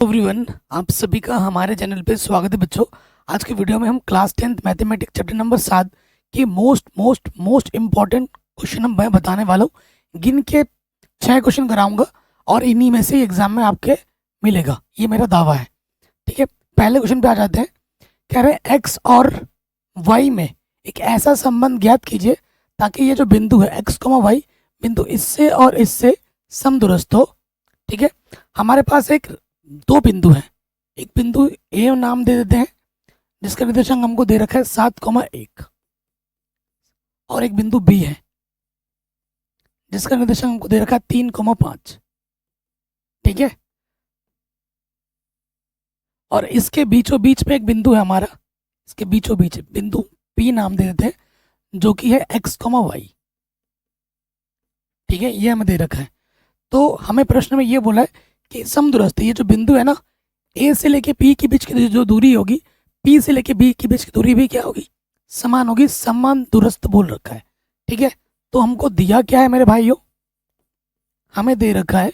Everyone, आप सभी का हमारे चैनल पे स्वागत है बच्चों। आज की वीडियो में हम class 10th mathematics chapter number 7 के मोस्ट इम्पॉर्टेंट क्वेश्चन मैं बताने वाला हूँ। गिन के 6 क्वेश्चन कराऊंगा और इन्हीं में से एग्जाम में आपके मिलेगा, ये मेरा दावा है। ठीक है, पहले क्वेश्चन पे आ जाते हैं। कह रहे हैं एक्स और वाई में एक ऐसा संबंध ज्ञात कीजिए ताकि ये जो बिंदु है एक्स कॉमा वाई बिंदु इससे और इससे समदूरस्थ हो। ठीक है, हमारे पास दो बिंदु हैं। एक बिंदु ए नाम दे देते हैं जिसका निर्देशांक हमको दे रखा है 7,1 और एक बिंदु बी है जिसका निर्देशांक हमको दे रखा है 3,5। ठीक है, और इसके बीचों बीच में एक बिंदु है हमारा, इसके बीचों बीच बिंदु पी नाम दे देते हैं जो कि है x,y। ठीक है, ये हमें दे रखा है। तो हमें प्रश्न में ये बोला है कि समदूरस्थ, ये जो बिंदु है ना, ए से लेके पी के बीच की जो दूरी होगी, पी से लेके बी के बीच की दूरी भी क्या होगी, समान होगी, समान दूरस्थ बोल रखा है। ठीक है, तो हमको दिया क्या है मेरे भाइयों, हमें दे रखा है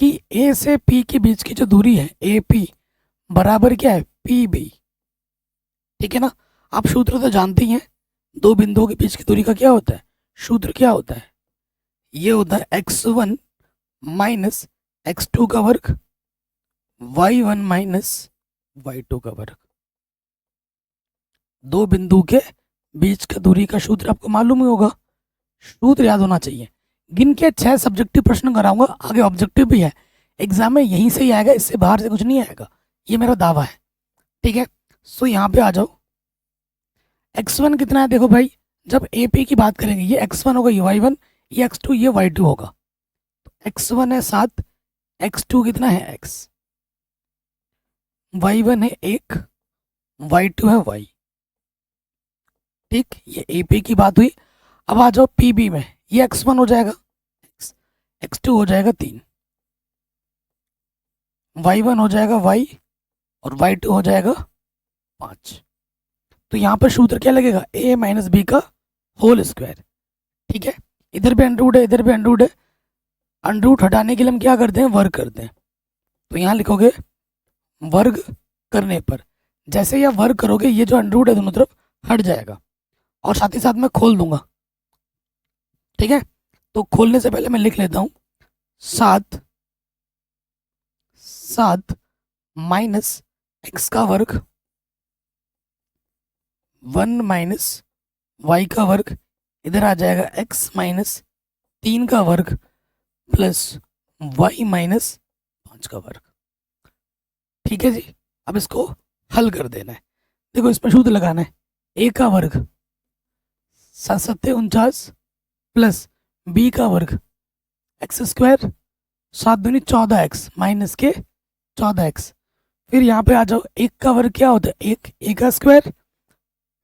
कि ए से पी के बीच की जो दूरी है ए पी बराबर क्या है पी बी। ठीक है ना, आप सूत्र तो जानते ही हैं, दो बिंदुओं के बीच की दूरी का क्या होता है, सूत्र क्या होता है, ये होता है x1 माइनस x2 का वर्ग y1 माइनस y2 का वर्ग। दो बिंदु के बीच का दूरी का सूत्र आपको मालूम ही होगा, सूत्र याद होना चाहिए। गिन के 6 सब्जेक्टिव प्रश्न कराऊंगा, आगे ऑब्जेक्टिव भी है, एग्जाम में यहीं से ही आएगा, इससे बाहर से कुछ नहीं आएगा, ये मेरा दावा है। ठीक है, सो यहाँ पे आ जाओ। x1 कितना है, देखो भाई, जब ए पी की बात करेंगे ये x1 होगा, ये y1, ये x2, ये y2 होगा। x1 है 7, x2 कितना है x, y1 है 1, y2 है y। ठीक, ये ए पी की बात हुई। अब आ जाओ पी बी में, ये x1 हो जाएगा x2 हो जाएगा 3, y1 हो जाएगा y और y2 हो जाएगा 5। तो यहाँ पर सूत्र क्या लगेगा, a माइनस बी का होल स्क्वायर। ठीक है, इधर भी अंडरवुड है, इधर भी अंडरवुड है, अंडरवुड हटाने के लिए हम क्या करते हैं, वर्ग करते हैं। तो यहाँ लिखोगे वर्ग करने पर, जैसे ही आप वर्ग करोगे ये जो अंडरवुड है दोनों तरफ हट जाएगा और साथ ही साथ मैं खोल दूंगा। ठीक है, तो खोलने से पहले मैं लिख लेता हूं 7 माइनस एक्स का वर्ग 1 माइनस वाई का वर्ग, इधर आ जाएगा x माइनस 3 का वर्ग प्लस y माइनस 5 का वर्ग। ठीक है जी, अब इसको हल कर देना है। देखो इसमें सूत्र लगाना है, a का वर्ग 7×7 = 49 प्लस b का वर्ग एक्स स्क्वायर 7×2 = 14x माइनस के 14x। फिर यहाँ पे आ जाओ, एक का वर्ग क्या होता है, एक, a का स्क्वायर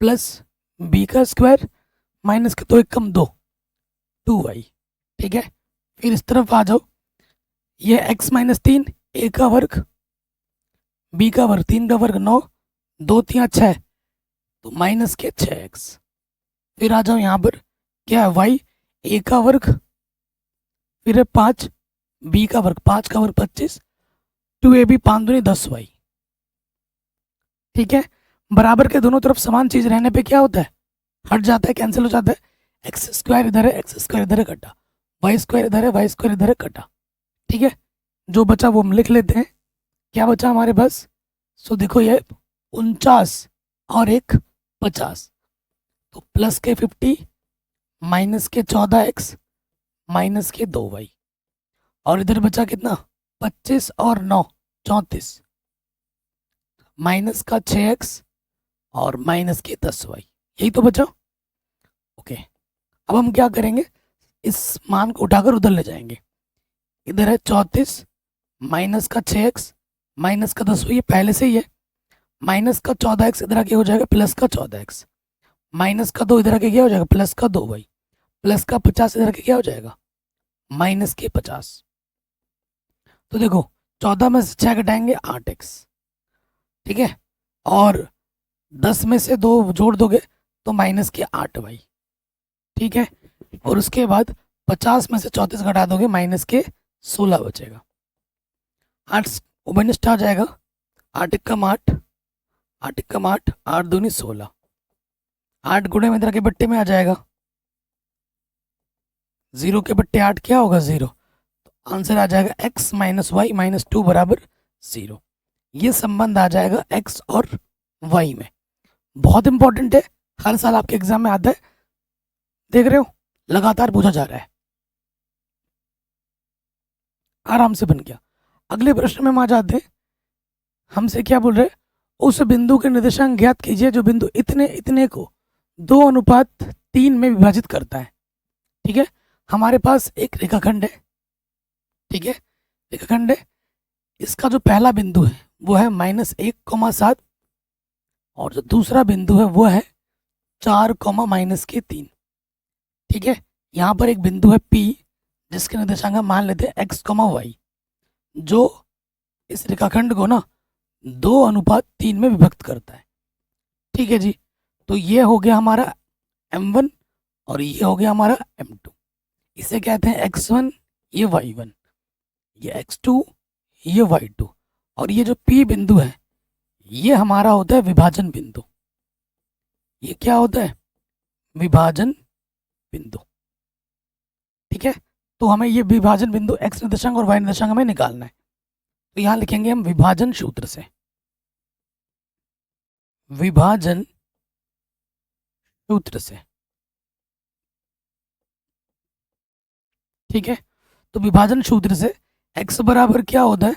प्लस b का स्क्वायर माइनस के 2 × 1 = 2, 2y। ठीक है, फिर इस तरफ आ जाओ, ये x माइनस 3, a का वर्ग b का वर्ग 3 का वर्ग 9, 2 × 3 = 6, तो माइनस के 6x। फिर आ जाओ यहाँ पर क्या है, y, a का वर्ग फिर है 5, b का वर्ग 5 का वर्ग 25, 2ab 5×2 = 10y। ठीक है, बराबर के दोनों तरफ समान चीज रहने पे क्या होता है, हट जाता है, कैंसिल हो जाता है। एक्स स्क्वायर इधर है, एक्स स्क्वायर इधर है, कटा, वाई स्क्वायर इधर है, वाई स्क्वायर इधर है, कटा। ठीक है, जो बचा वो हम लिख लेते हैं, क्या बचा हमारे पास, सो देखो ये 49 और एक 50, तो प्लस के 50 माइनस के 14x माइनस के 2y, और इधर बचा कितना 25 और 9 34, माइनस का 6x और माइनस के 10y, यही तो बचा। ओके, अब हम क्या करेंगे, इस मान को उठाकर उधर ले जाएंगे। इधर है 34 माइनस का 6x माइनस का 10y, ये पहले से ही है, माइनस का 14x इधर आके हो जाएगा प्लस का 14x, माइनस का 2 इधर आके क्या हो जाएगा प्लस का 2y, प्लस का 50 इधर आके क्या हो जाएगा माइनस के 50। तो देखो 14 में से 6 घटाएंगे 8x। ठीक है, और 10 में से 2 जोड़ दोगे तो माइनस के 8y। ठीक है, और उसके बाद 50 में से 34 घटा दोगे माइनस के 16 बचेगा। 8 उभयनिष्ठ आ जाएगा, 8 एकम 8, 8 एकम 8, 8 दूनी 16, 8 गुणे में के बट्टे में आ जाएगा, 0 के बट्टे 8 क्या होगा 0, तो आंसर आ जाएगा x माइनस वाई माइनस 2 बराबर 0। ये संबंध आ जाएगा x और y में। बहुत इंपॉर्टेंट है, हर साल आपके एग्जाम में आता है, देख रहे हो लगातार पूछा जा रहा है, आराम से बन गया। अगले प्रश्न में हम आ जाते हैं। हमसे क्या बोल रहे हैं, उस बिंदु के निर्देशांक ज्ञात कीजिए जो बिंदु इतने इतने को 2:3 में विभाजित करता है। ठीक है, हमारे पास एक रेखाखंड है, ठीक है, रेखाखंड है, इसका जो पहला बिंदु है वो है -1,7 और जो दूसरा बिंदु है वो है 4, -3। ठीक है, यहाँ पर एक बिंदु है P जिसके निर्देशांक हम मान लेते हैं x, y, जो इस रेखाखंड को ना 2:3 में विभक्त करता है। ठीक है जी, तो ये हो गया हमारा M1 और ये हो गया हमारा M2। इसे कहते हैं x1, ये y1, ये x2, ये y2, और ये जो P बिंदु है ये हमारा होता है विभाजन बिंदु। ये क्या होता है, विभाजन बिंदु। ठीक है, तो हमें ये विभाजन बिंदु x निर्देशांक और y निर्देशांक हमें निकालना है। तो यहां लिखेंगे हम विभाजन सूत्र से, विभाजन सूत्र से। ठीक है, तो विभाजन सूत्र से x बराबर क्या होता है,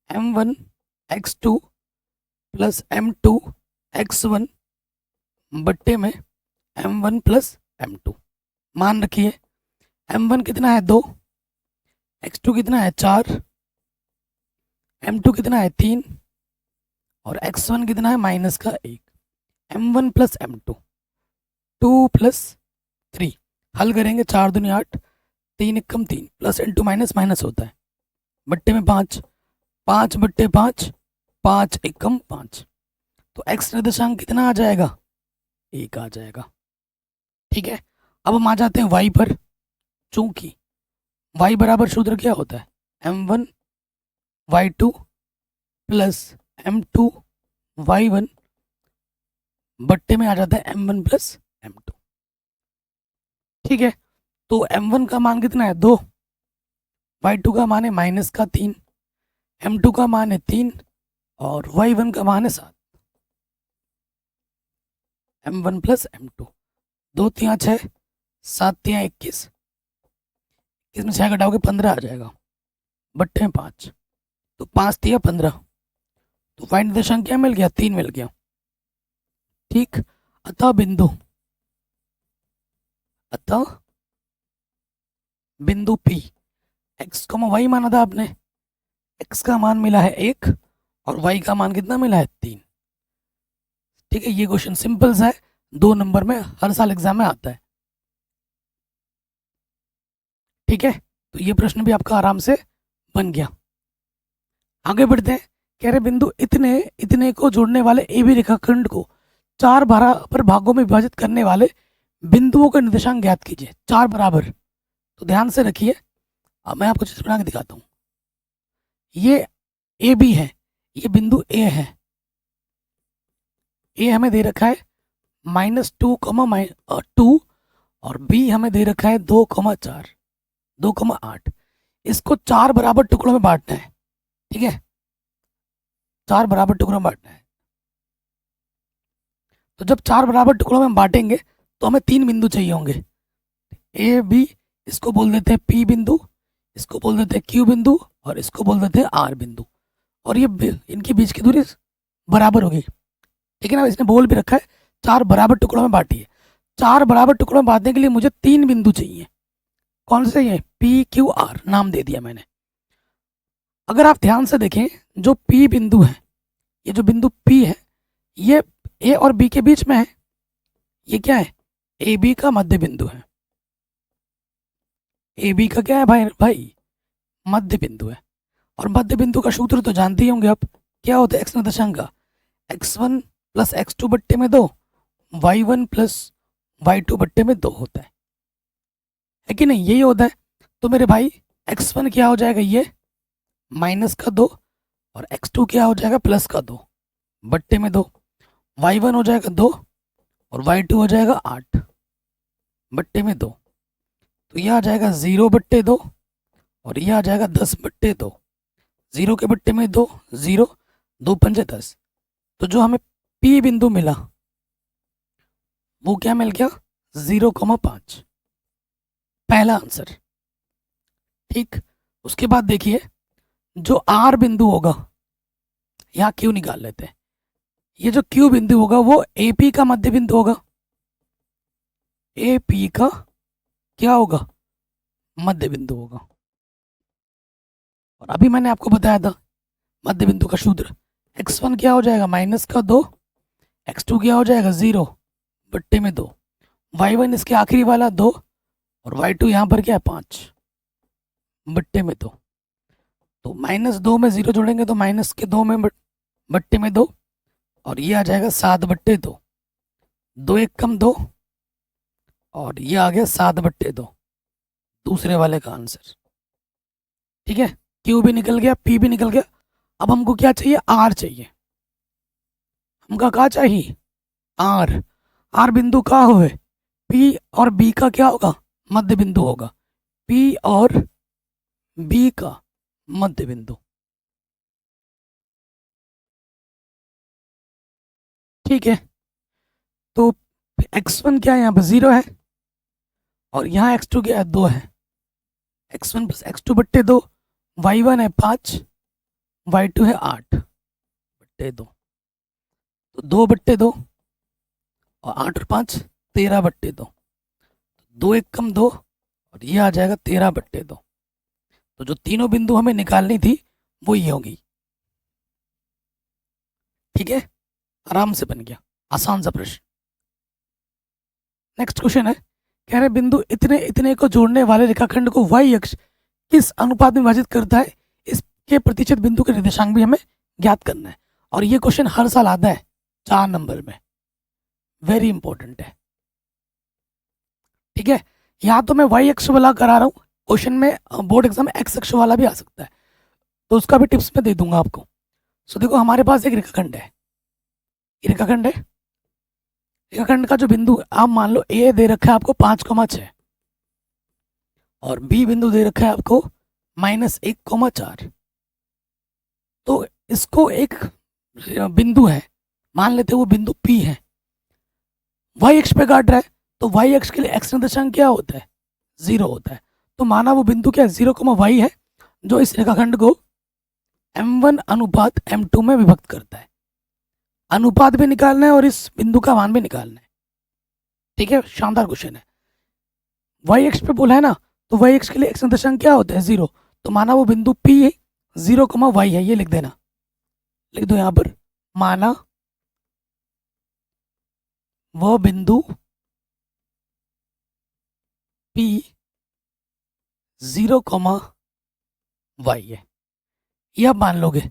m1 x2 plus m2 x1 बट्टे में m1 प्लस m2। मान रखिए m1 कितना है 2, x2 कितना है 4, m2 कितना है 3 और x1 कितना है -1। m1 प्लस m2, 2 प्लस 3, हल करेंगे 4 दूनी 8, 3 एकम 3 प्लस इंटू माइनस माइनस होता है, बट्टे में 5, 5 बट्टे 5, 5 एकम 5, तो x निर्देशांक कितना आ जाएगा, 1 आ जाएगा। ठीक है, अब हम आ जाते हैं y पर। चूंकि y बराबर सूत्र क्या होता है, m1 y2 plus m2 y1 बट्टे में आ जाता है m1 प्लस m2। ठीक है, तो m1 का मान कितना है 2, y2 का मान है -3, m2 का मान है 3 और y1 का मान है 7। m1 प्लस m2, 2 3 6, 7 3 21, इसमें 6 घटाओगे 15 आ जाएगा, बट्टे में 5, तो 5 3 15, तो y निर्देशांक क्या मिल गया, 3 मिल गया। ठीक, अतः बिंदु P x, y माना था आपने, x का मान मिला है 1 और y का मान कितना मिला है 3। ठीक है, ये क्वेश्चन सिंपल सा है, 2 नंबर में हर साल एग्जाम में आता है। ठीक है, तो ये प्रश्न भी आपका आराम से बन गया। आगे बढ़ते हैं, कह रहे बिंदु इतने इतने को जोड़ने वाले ए बी रेखाखंड को 4 बराबर भागों में विभाजित करने वाले बिंदुओं का निर्देशांक ज्ञात कीजिए। 4 बराबर, तो ध्यान से रखिए, अब मैं आपको चित्र बना के दिखाता हूँ। ये ए बी है, ये बिंदु ए है, ए हमें दे रखा है -2, और बी हमें दे रखा है 2,4, 2,8। इसको 4 बराबर टुकड़ों में बांटना है। ठीक है, 4 बराबर टुकड़ों में बांटना है। तो जब 4 बराबर टुकड़ों में बांटेंगे तो हमें 3 बिंदु चाहिए होंगे, ए बी, इसको बोल देते हैं पी बिंदु, इसको बोल देते हैं क्यू बिंदु और इसको बोल देते हैं आर बिंदु, और ये इनके बीच की दूरी बराबर होगी। ठीक है ना, इसने बोल भी रखा है 4 बराबर टुकड़ों में बांटिए। 4 बराबर टुकड़ों में बांटने के लिए मुझे 3 बिंदु चाहिए। कौन से चाहिए, पी क्यू आर, नाम दे दिया मैंने। अगर आप ध्यान से देखें, जो पी बिंदु है, ये जो बिंदु पी है, ये ए और बी के बीच में है। ये क्या है, ए बी का मध्य बिंदु है। ए बी का क्या है भाई मध्य बिंदु है। और मध्य बिंदु का सूत्र तो जानते ही होंगे आप, क्या होता है एक्स निर्देशांक का, x1 प्लस x2 बट्टे में 2, y1 प्लस y2 बट्टे में 2 होता है कि नहीं, यही होता है। तो मेरे भाई x1 क्या हो जाएगा, ये माइनस का 2 और x2 क्या हो जाएगा प्लस का 2 बट्टे में 2, y1 हो जाएगा 2 और y2 हो जाएगा 8 बट्टे में 2। तो यह आ जाएगा 0 बट्टे 2 और यह आ जाएगा 10 बट्टे 2। 0 के बट्टे में 2, 0, 2 पंजे 10। तो जो हमें P बिंदु मिला वो क्या मिल गया 0,5, पहला आंसर। ठीक, उसके बाद देखिए जो R बिंदु होगा, यहाँ Q निकाल लेते हैं। ये जो Q बिंदु होगा वो AP का मध्य बिंदु होगा। AP का क्या होगा मध्य बिंदु होगा। और अभी मैंने आपको बताया था मध्य बिंदु का सूत्र, x1 क्या हो जाएगा माइनस का 2, x2 क्या हो जाएगा 0 बट्टे में 2, y1 इसके आखिरी वाला 2 और y2 यहाँ पर क्या है 5 बट्टे में 2। तो माइनस 2 में 0 जोड़ेंगे तो माइनस के 2 में बट्टे में 2 और ये आ जाएगा 7 बट्टे 2, 2 एक कम 2 और ये आ गया 7 बट्टे 2, दूसरे वाले का आंसर। ठीक है, Q भी निकल गया, P भी निकल गया। अब हमको क्या चाहिए R चाहिए। हमका क्या चाहिए R। R बिंदु का हो P और B का क्या होगा मध्य बिंदु होगा, P और B का मध्य बिंदु। ठीक है, तो x1 क्या है यहाँ पर 0 है और यहाँ x2 क्या है 2 है, x1 प्लस x2 बट्टे 2, y1 है 5, y2 है 8 बट्टे 2, तो 2 बट्टे 2 और 8 और 5 13 बट्टे 2, 2 एक कम 2 और ये आ जाएगा 13 बट्टे 2। तो जो तीनों बिंदु हमें निकालनी थी वो ये होगी। ठीक है, आराम से बन गया, आसान सा प्रश्न। नेक्स्ट क्वेश्चन है, कह रहे बिंदु इतने इतने को जोड़ने वाले रेखाखंड को y अक्ष किस अनुपात में विभाजित करता है, इसके प्रतिशत बिंदु के निर्देशांक भी हमें ज्ञात करना है। और ये क्वेश्चन हर साल आता है 4 नंबर में, वेरी इंपॉर्टेंट है। ठीक है, यहाँ तो मैं y अक्ष वाला करा रहा हूँ, क्वेश्चन में बोर्ड एग्जाम x अक्ष वाला भी आ सकता है, तो उसका भी टिप्स मैं दे दूंगा आपको। सो देखो हमारे पास एक रेखाखंड है, ये रेखाखंड है, रेखाखंड का जो बिंदु आप मान लो ए दे रखा है आपको 5,6 और बी बिंदु दे रखा है आपको -1,4। तो इसको एक बिंदु है, मान लेते हैं वो बिंदु P है, y अक्ष पे काट रहा है, तो y अक्ष के लिए x निर्देशांक क्या होता है 0 होता है। तो माना वो बिंदु क्या 0,y है जो इस रेखाखंड को m1 अनुपात m2 में विभक्त करता है। अनुपात भी निकालना है और इस बिंदु का मान भी निकालना है। ठीक है, शानदार क्वेश्चन है। y अक्ष पे बोला है ना, तो y अक्ष के लिए x निर्देशांक क्या होता है 0, तो माना वो बिंदु P 0,y है, ये लिख देना, लिख दो यहाँ पर, माना वह बिंदु P 0,y है, ये आप मान लोगे।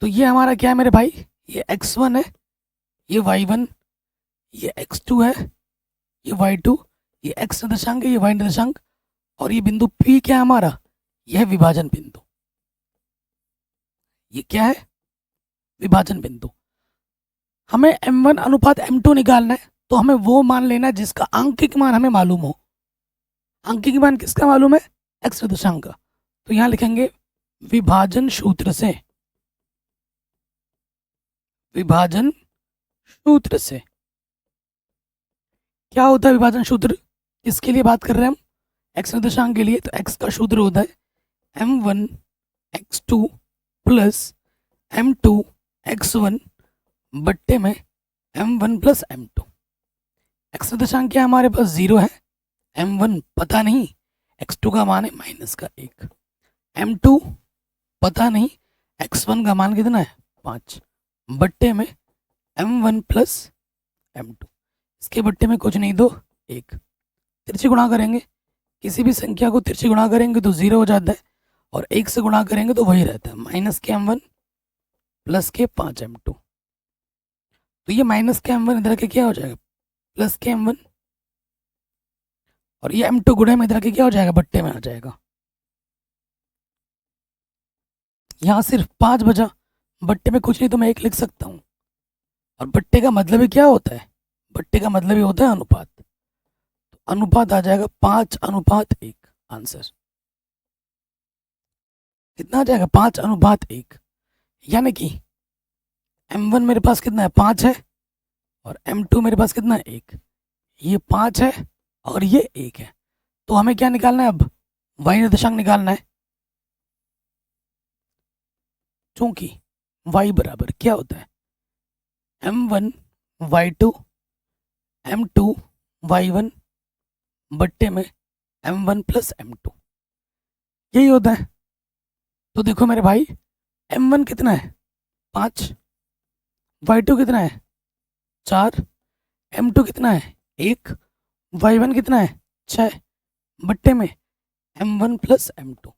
तो ये हमारा क्या है मेरे भाई, ये x1 है, ये y1, ये x2 है, ये y2, ये x निर्देशांक है, ये y निर्देशांक, और ये बिंदु P क्या है हमारा, यह विभाजन बिंदु। ये क्या है विभाजन बिंदु। हमें m1 अनुपात m2 निकालना है, तो हमें वो मान लेना है जिसका आंकिक मान हमें मालूम हो। आंकिक मान किसका मालूम है, x निर्देशांक का। तो यहां लिखेंगे विभाजन सूत्र से, विभाजन सूत्र से। क्या होता है विभाजन सूत्र, किसके लिए बात कर रहे हैं हम, x निर्देशांक के लिए। तो x का सूत्र होता है m1 x2 plus m2 x1 बट्टे में m1 प्लस m2। x निर्देशांक क्या हमारे पास 0 है, m1 पता नहीं, x2 का मान है -1, m2 पता नहीं, x1 का मान कितना है 5 बट्टे में m1 प्लस m2। इसके बट्टे में कुछ नहीं दो 1, तिरछे गुणा करेंगे, किसी भी संख्या को तिरछे गुणा करेंगे तो 0 हो जाता है और 1 से गुणा करेंगे तो वही रहता है, माइनस के m1 प्लस के 5 m2। तो ये माइनस के m1 इधर के क्या हो जाएगा प्लस के m1 और ये m2 गुणे में इधर के क्या हो जाएगा बट्टे में आ जाएगा। यहाँ सिर्फ 5 बचा, बट्टे में कुछ नहीं तो मैं 1 लिख सकता हूँ। और बट्टे का मतलब ही क्या होता है? बट्टे का मतलब ही होता है अनुपात। तो अनुपात आ जाएगा 5:1। आंसर कितना आ जाएगा? 5:1। यानी कि M1 मेरे पास कितना है? 5 है। और M2 मेरे पास कितना है? 1। ये 5 है और ये 1 है। तो हमें क्या निकालना है अब? y निर्देशांक निकालना है। चूंकि y बराबर क्या होता है? M1 y2 M2 y1 बट्टे में M1 प्लस M2, यही होता है। तो देखो मेरे भाई, M1 कितना है? 5। y2 कितना है? 4। M2 कितना है? 1। y1 कितना है? 6 बट्टे में M1 प्लस M2।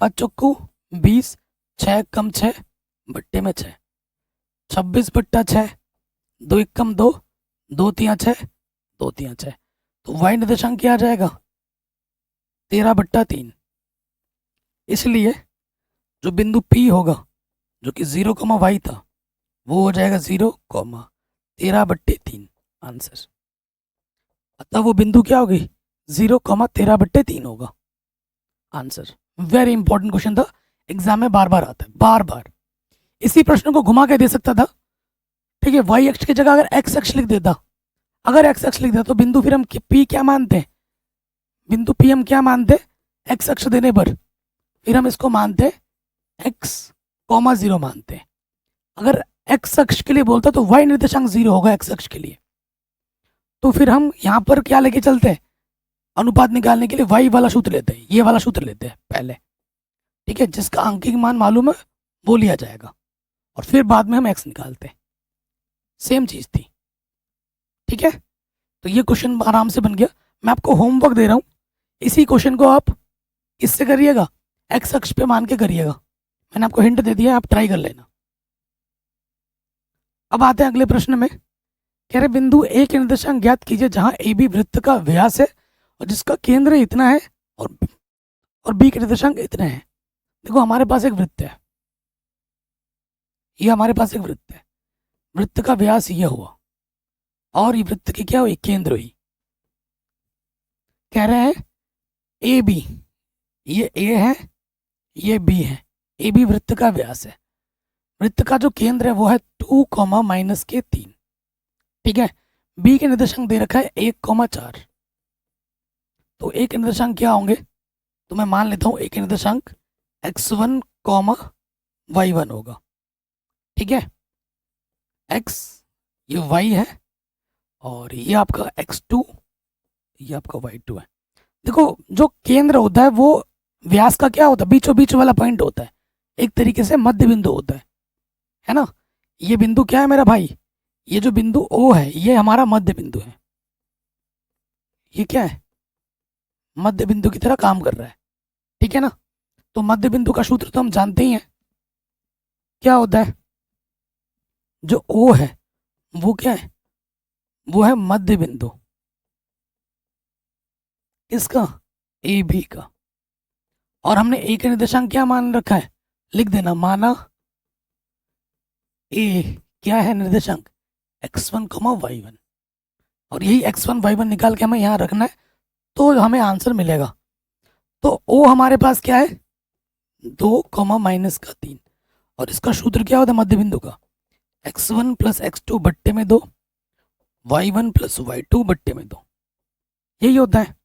5 चौको 20, 6 कम 6 बट्टे में 6, 26/6। 2 1 कम 2, 2 3 6, 2 3 6। तो y निर्देशांक क्या आ जाएगा? 13/3। इसलिए जो बिंदु P होगा, जो कि 0, y था, वो हो जाएगा 0, 13/3। आंसर अतः वो बिंदु क्या होगी? 0, 13/3 होगा। आंसर वेरी इंपॉर्टेंट क्वेश्चन था, एग्जाम में बार बार आता है, बार बार। इसी प्रश्न को घुमा के दे सकता था। ठीक है, y अक्ष की जगह अगर x अक्ष लिख देता, अगर x अक्ष लिख देता तो बिंदु फिर हम P क्या मानते हैं? बिंदु P हम क्या मानते हैं? x अक्ष देने पर फिर हम इसको मानते हैं x,0 मानते हैं। अगर x अक्ष के लिए बोलता तो y निर्देशांक 0 होगा x अक्ष के लिए। तो फिर हम यहाँ पर क्या लेके चलते हैं? अनुपात निकालने के लिए y वाला सूत्र लेते हैं, ये वाला सूत्र लेते हैं पहले। ठीक है, जिसका अंकिक मान मालूम है वो लिया जाएगा और फिर बाद में हम x निकालते हैं। सेम चीज थी। ठीक है, तो ये क्वेश्चन आराम से बन गया। मैं आपको होमवर्क दे रहा हूँ, इसी क्वेश्चन को आप इससे करिएगा, x अक्ष पे मान के करिएगा। मैंने आपको हिंट दे दिया, आप ट्राई कर लेना। अब आते हैं अगले प्रश्न में। कह रहे बिंदु A के निर्देशांक ज्ञात कीजिए जहां AB वृत्त का व्यास है और जिसका केंद्र इतना है और B के निर्देशांक इतने हैं। देखो हमारे पास एक वृत्त है, ये हमारे पास एक वृत्त है, वृत्त का व्यास ये हुआ और ये वृत्त की क्या हुई? केंद्र हुई। कह रहे हैं AB, ये A है, ये B है। AB वृत्त का व्यास है, वृत्त का जो केंद्र है वो है 2, -3। ठीक है, B के निर्देशांक दे रखा है 1, 4। तो A के निर्देशांक क्या होंगे? तो मैं मान लेता हूँ A के निर्देशांक x1, y1 होगा। ठीक है, x ये y है और ये आपका x2, ये आपका y2 है। देखो जो केंद्र होता है वो व्यास का क्या होता है? बीचों बीच वाला पॉइंट होता है, एक तरीके से मध्य बिंदु होता है ना। ये बिंदु क्या है मेरा भाई? ये जो बिंदु O है ये हमारा मध्य बिंदु है। ये क्या है? मध्य बिंदु की तरह काम कर रहा है। ठीक है ना, तो मध्य बिंदु का सूत्र तो हम जानते ही हैं, क्या होता है? जो O है वो क्या है? वो है मध्य बिंदु, इसका AB का। और हमने A का निर्देशांक क्या मान रखा है? लिख देना, माना A क्या है निर्देशांक? x1, y1। और यही x1, y1 निकाल के हमें यहाँ रखना है तो हमें आंसर मिलेगा। तो O हमारे पास क्या है? 2, -3। और इसका सूत्र क्या होता है मध्य बिंदु का? x1 + x2 बट्टे में 2, y1 + y2 बट्टे में 2, यही होता है।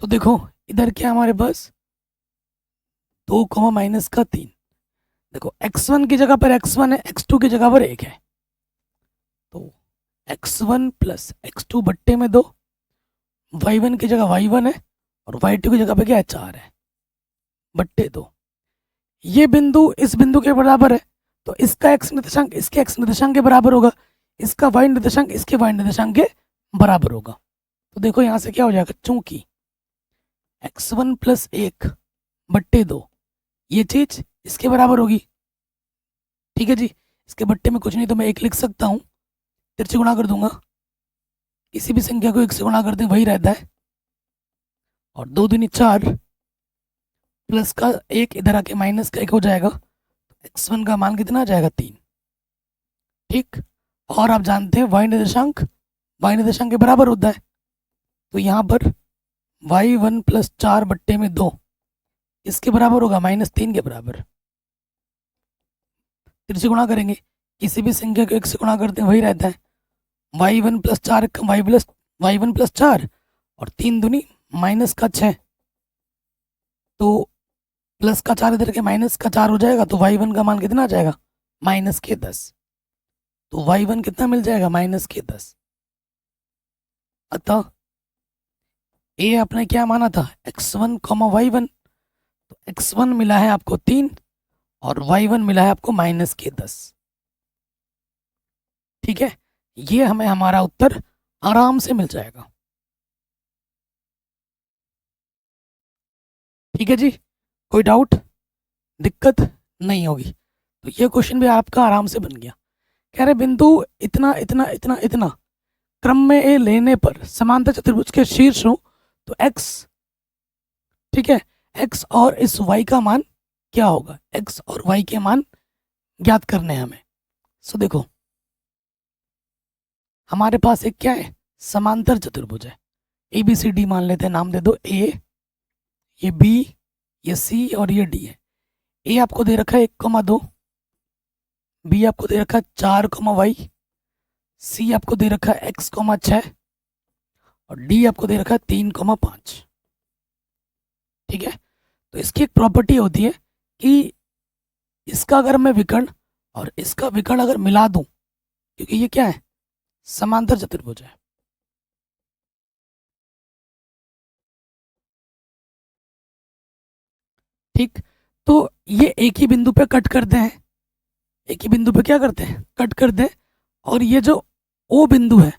तो देखो इधर क्या हमारे पास? 2, -3। देखो x1 की जगह पर x1 है, x2 की जगह पर 1 है। तो x1 + x2 बट्टे में 2, y1 की जगह y1 है और y2 की जगह पे क्या है? 4 है बट्टे 2। ये बिंदु इस बिंदु के बराबर है तो इसका x निर्देशांक इसके x निर्देशांक के बराबर होगा, इसका y निर्देशांक इसके y निर्देशांक के बराबर होगा। तो देखो यहाँ से क्या हो जाएगा? चूंकि x1 + 1 बट्टे 2 ये चीज इसके बराबर होगी। ठीक है जी, इसके बट्टे में कुछ नहीं तो मैं 1 लिख सकता हूँ, तिरछे गुणा कर दूंगा, किसी भी संख्या को 1 से गुणा कर दें वही रहता है। और 2 दूनी 4, प्लस का एक इधर आके माइनस का एक हो जाएगा, x1 का मान कितना आ जाएगा 3। ठीक, और आप जानते हैं y निर्देशांक के बराबर होता है, तो यहाँ पर y1 + 4/2 इसके बराबर होगा -3 के बराबर। फिर से गुणा करेंगे, किसी भी संख्या को 1 से गुणा करते हैं वही रहता है। y1 + 4 y1 + 4 और 3 दूनी -6, तो प्लस का 4 इधर के माइनस का 4 हो जाएगा, तो y1 का मान कितना आ जाएगा -10। तो y1 कितना मिल जाएगा -10। अतः ए आपने क्या माना था x1, y1, तो x1 मिला है आपको 3 और y1 मिला है आपको -10। ठीक है, ये हमें हमारा उत्तर आराम से मिल जाएगा। ठीक है जी, कोई डाउट दिक्कत नहीं होगी। तो ये क्वेश्चन भी आपका आराम से बन गया। कह रहे बिंदु इतना इतना इतना इतना क्रम में ए लेने पर समांतर चतुर्भुज के शीर्ष हो तो x, ठीक है, x और इस y का मान क्या होगा, x और y के मान ज्ञात करने हैं हमें। सो देखो हमारे पास एक क्या है, समांतर चतुर्भुज है, ए बी सी डी मान लेते हैं, नाम दे दो ए, ये बी, ये सी और ये डी है। ए आपको दे रखा है 1,2, बी आपको दे रखा है 4,y, सी आपको दे रखा है x,6 और डी आपको दे रखा है 3,5। ठीक है, तो इसकी एक प्रॉपर्टी होती है कि इसका अगर मैं विकर्ण और इसका विकर्ण अगर मिला दूं, क्योंकि ये क्या है समांतर चतुर्भुज है, ठीक, तो ये एक ही बिंदु पे कट करते हैं, एक ही बिंदु पे क्या करते हैं कट करते हैं, और ये जो ओ बिंदु है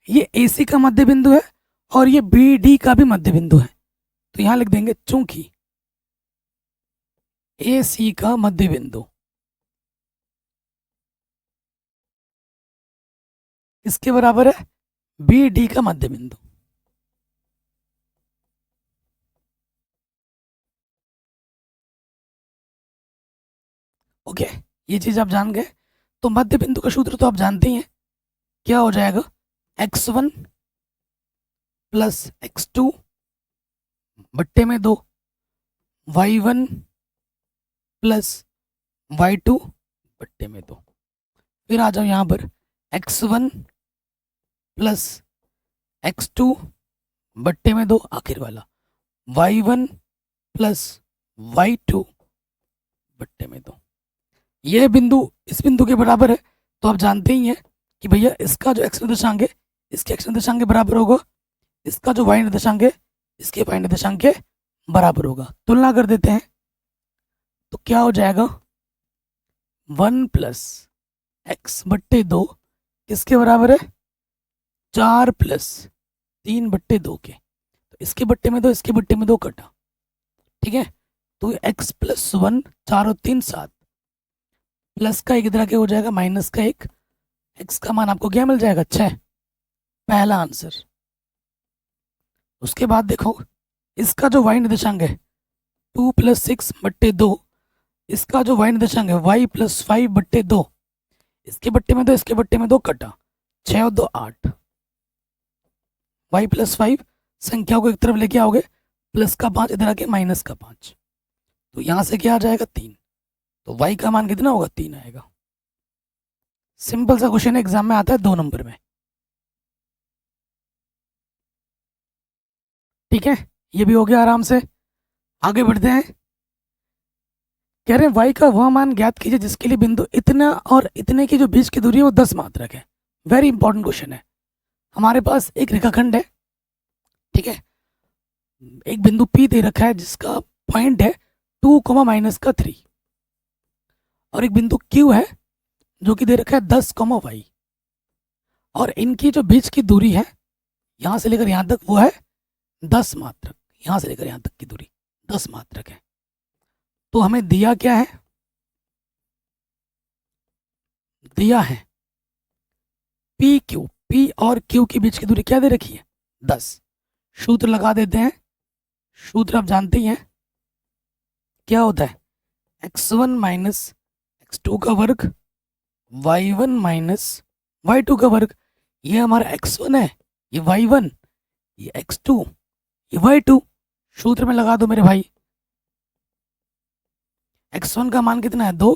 ये AC का मध्य बिंदु है और ये BD का भी मध्य बिंदु है। तो यहां लिख देंगे चूंकि AC का मध्य बिंदु इसके बराबर है BD का मध्य बिंदु। ओके, ये चीज आप जान गए। तो मध्य बिंदु का सूत्र तो आप जानते ही हैं, क्या हो जाएगा x1 + x2 बट्टे में 2, y1 + y2 बट्टे में 2। फिर आ जाओ यहाँ पर x1 + x2 बट्टे में 2, आखिर वाला y1 + y2 बट्टे में 2। ये बिंदु इस बिंदु के बराबर है, तो आप जानते ही हैं कि भैया इसका जो x निर्देशांक है इसके x निर्देशांक के बराबर होगा, इसका जो y निर्देशांक है इसके y निर्देशांक के बराबर होगा। तुलना कर देते हैं तो क्या हो जाएगा 1 + x/2 किसके बराबर है 4 + 3/2 के, तो इसके बट्टे में 2 इसके बट्टे में 2 कटा। ठीक है, तो x + 1 4 और 3 7 प्लस का एक इधर आके हो जाएगा माइनस का एक, x का मान आपको क्या मिल जाएगा 6, पहला आंसर। उसके बाद देखो इसका जो y निर्देशांक है 2 + 6/2, इसका जो y निर्देशांक है y + 5/2, इसके बट्टे में 2 इसके बट्टे में 2 कटा, 6 और 2 8, y + 5 संख्याओं को एक तरफ लेके आओगे, प्लस का 5 इधर आके माइनस का 5, तो यहां से क्या आ जाएगा 3, तो y का मान कितना होगा 3 आएगा। सिंपल सा क्वेश्चन एग्जाम में आता है 2 नंबर में। ठीक है, ये भी हो गया आराम से। आगे बढ़ते हैं, कह रहे हैं y का वह मान ज्ञात कीजिए जिसके लिए बिंदु इतना और इतने की जो बीच की दूरी है वो 10 मात्रक है। वेरी इंपॉर्टेंट क्वेश्चन है। हमारे पास एक रेखाखंड है, ठीक है, एक बिंदु P दे रखा है जिसका पॉइंट है 2, -3, और एक बिंदु Q है जो कि दे रखा है 10, y, और इनकी जो बीच की दूरी है यहां से लेकर यहां तक वो है 10 मात्रक, यहां से लेकर यहां तक की दूरी 10 मात्रक है। तो हमें दिया क्या है, दिया है PQ, P और Q के बीच की दूरी क्या दे रखी है 10। सूत्र लगा देते हैं, सूत्र आप जानते ही हैं, क्या होता है x1 माइनस x2 का वर्ग, y1 माइनस y2 का वर्ग। ये हमारा x1 है, ये y1, ये x2, ये y2। सूत्र में लगा दो मेरे भाई। x1 का मान कितना है 2,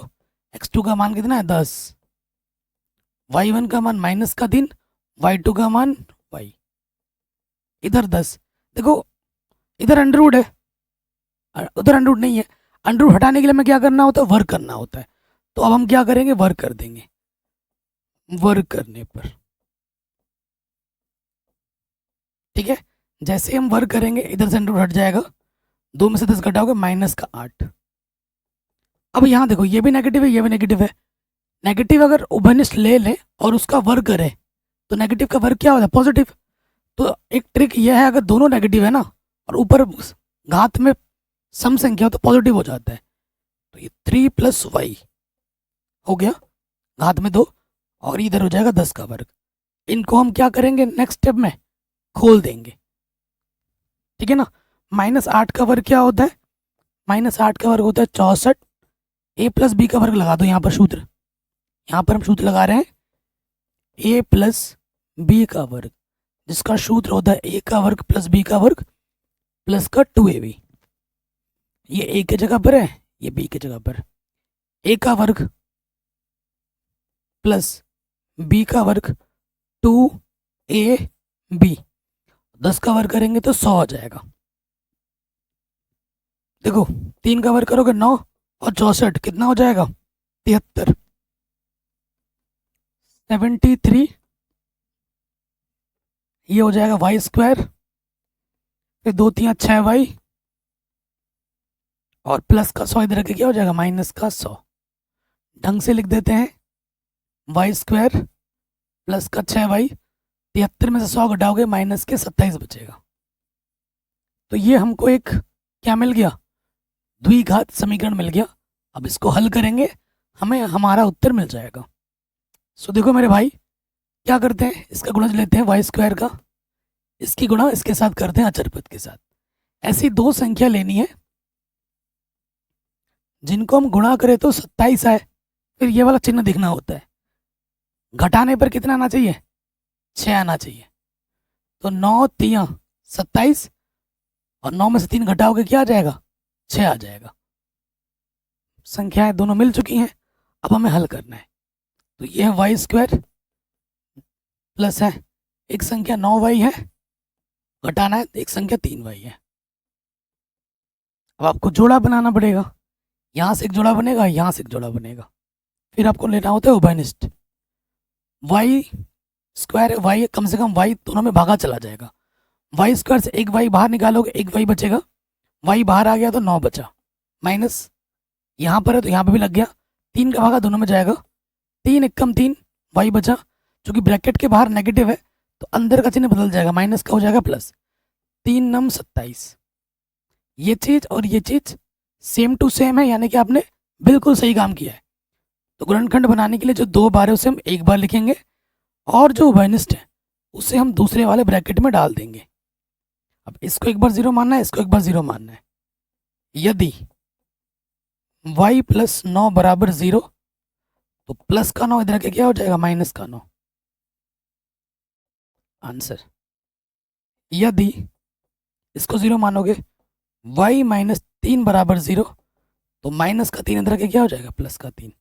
x2 का मान कितना है 10, y1 का मान -3, y2 का मान y, इधर 10। देखो इधर अंडरवुड है, उधर अंडरवुड नहीं है। अंडरवुड हटाने के लिए हमें क्या करना होता है, वर्क करना होता है। तो अब हम क्या करेंगे, वर्क कर देंगे। वर्क करने पर ठीक है, जैसे ही हम वर्क करेंगे इधर से अंडरवुड हट जाएगा, 2 में से 10 घटाओगे -8। अब यहाँ देखो ये भी नेगेटिव है, ये भी नेगेटिव है। नेगेटिव अगर उभयनिष्ठ ले ले और उसका वर्ग करे तो नेगेटिव का वर्ग क्या होता है, पॉजिटिव। तो एक ट्रिक ये है, अगर दोनों नेगेटिव है ना और ऊपर घात में सम संख्या हो तो पॉजिटिव हो जाता है। तो ये 3 + y हो गया, घात में 2, और इधर हो जाएगा 10 का वर्ग। इनको हम क्या करेंगे, नेक्स्ट स्टेप में खोल देंगे। ठीक है ना। -8 का वर्ग क्या होता है, -8 का वर्ग होता है 64। a + b का वर्ग लगा दो यहाँ पर सूत्र, यहाँ पर हम सूत्र लगा रहे हैं a + b का वर्ग, जिसका सूत्र होता है a का वर्ग + b का वर्ग प्लस का 2ab। ये a की जगह पर है, ये b की जगह पर। a का वर्ग प्लस b का वर्ग 2ab, 10 का वर्ग करेंगे तो 100 आ जाएगा। देखो 3 का वर्ग करोगे 9 और 64 कितना हो जाएगा, 73। 73 ये हो जाएगा y², फिर 2 3 6y, और प्लस का 100 इधर के क्या हो जाएगा, -100। ढंग से लिख देते हैं, y² प्लस का 6y, 73 में से 100 घटाओगे -27 बचेगा। तो ये हमको एक क्या मिल गया, द्विघात समीकरण मिल गया। अब इसको हल करेंगे, हमें हमारा उत्तर मिल जाएगा। सो देखो मेरे भाई, क्या करते हैं, इसका गुणज लेते हैं y² का, इसकी गुणा इसके साथ करते हैं अचर पद के साथ। ऐसी दो संख्या लेनी है जिनको हम गुणा करें तो 27 आए, फिर ये वाला चिन्ह दिखना होता है। घटाने पर कितना आना चाहिए, 6 आना चाहिए। तो 9 3 27, और 9 में से 3 घटाओगे क्या आ जाएगा, 6 आ जाएगा। संख्याएं दोनों मिल चुकी हैं, अब हमें हल करना है। तो ये है y² प्लस है एक संख्या 9y है, घटाना है एक संख्या 3y है। अब आपको जोड़ा बनाना पड़ेगा, यहाँ से एक जोड़ा बनेगा, यहाँ से एक जोड़ा बनेगा, फिर आपको लेना होता है उभयनिष्ठ। y² y कम से कम y दोनों में भागा चला जाएगा। y² से एक y बाहर निकालोगे, एक y बचेगा, y बाहर आ गया तो 9 बचा, माइनस यहाँ पर है तो यहाँ पे भी लग गया, 3 का भागा दोनों में जाएगा, 3 एकम 3 y बचा, चूंकि ब्रैकेट के बाहर नेगेटिव है तो अंदर का चिन्ह बदल जाएगा, माइनस का हो जाएगा प्लस, 3 9 27। ये चीज़ और ये चीज़ सेम टू सेम है, यानी कि आपने बिल्कुल सही काम किया है। तो गुणनखंड बनाने के लिए जो 2 बार है उसे हम एक बार लिखेंगे, और जो उभयनिष्ठ है उसे हम दूसरे वाले ब्रैकेट में डाल देंगे। अब इसको एक बार 0 मानना है, इसको एक बार 0 मानना है। यदि y + 9 = 0 तो प्लस का 9 इधर के क्या हो जाएगा, माइनस का 9 आंसर। यदि इसको 0 मानोगे, y - 3 = 0 तो माइनस का 3 इधर के क्या हो जाएगा, प्लस का 3।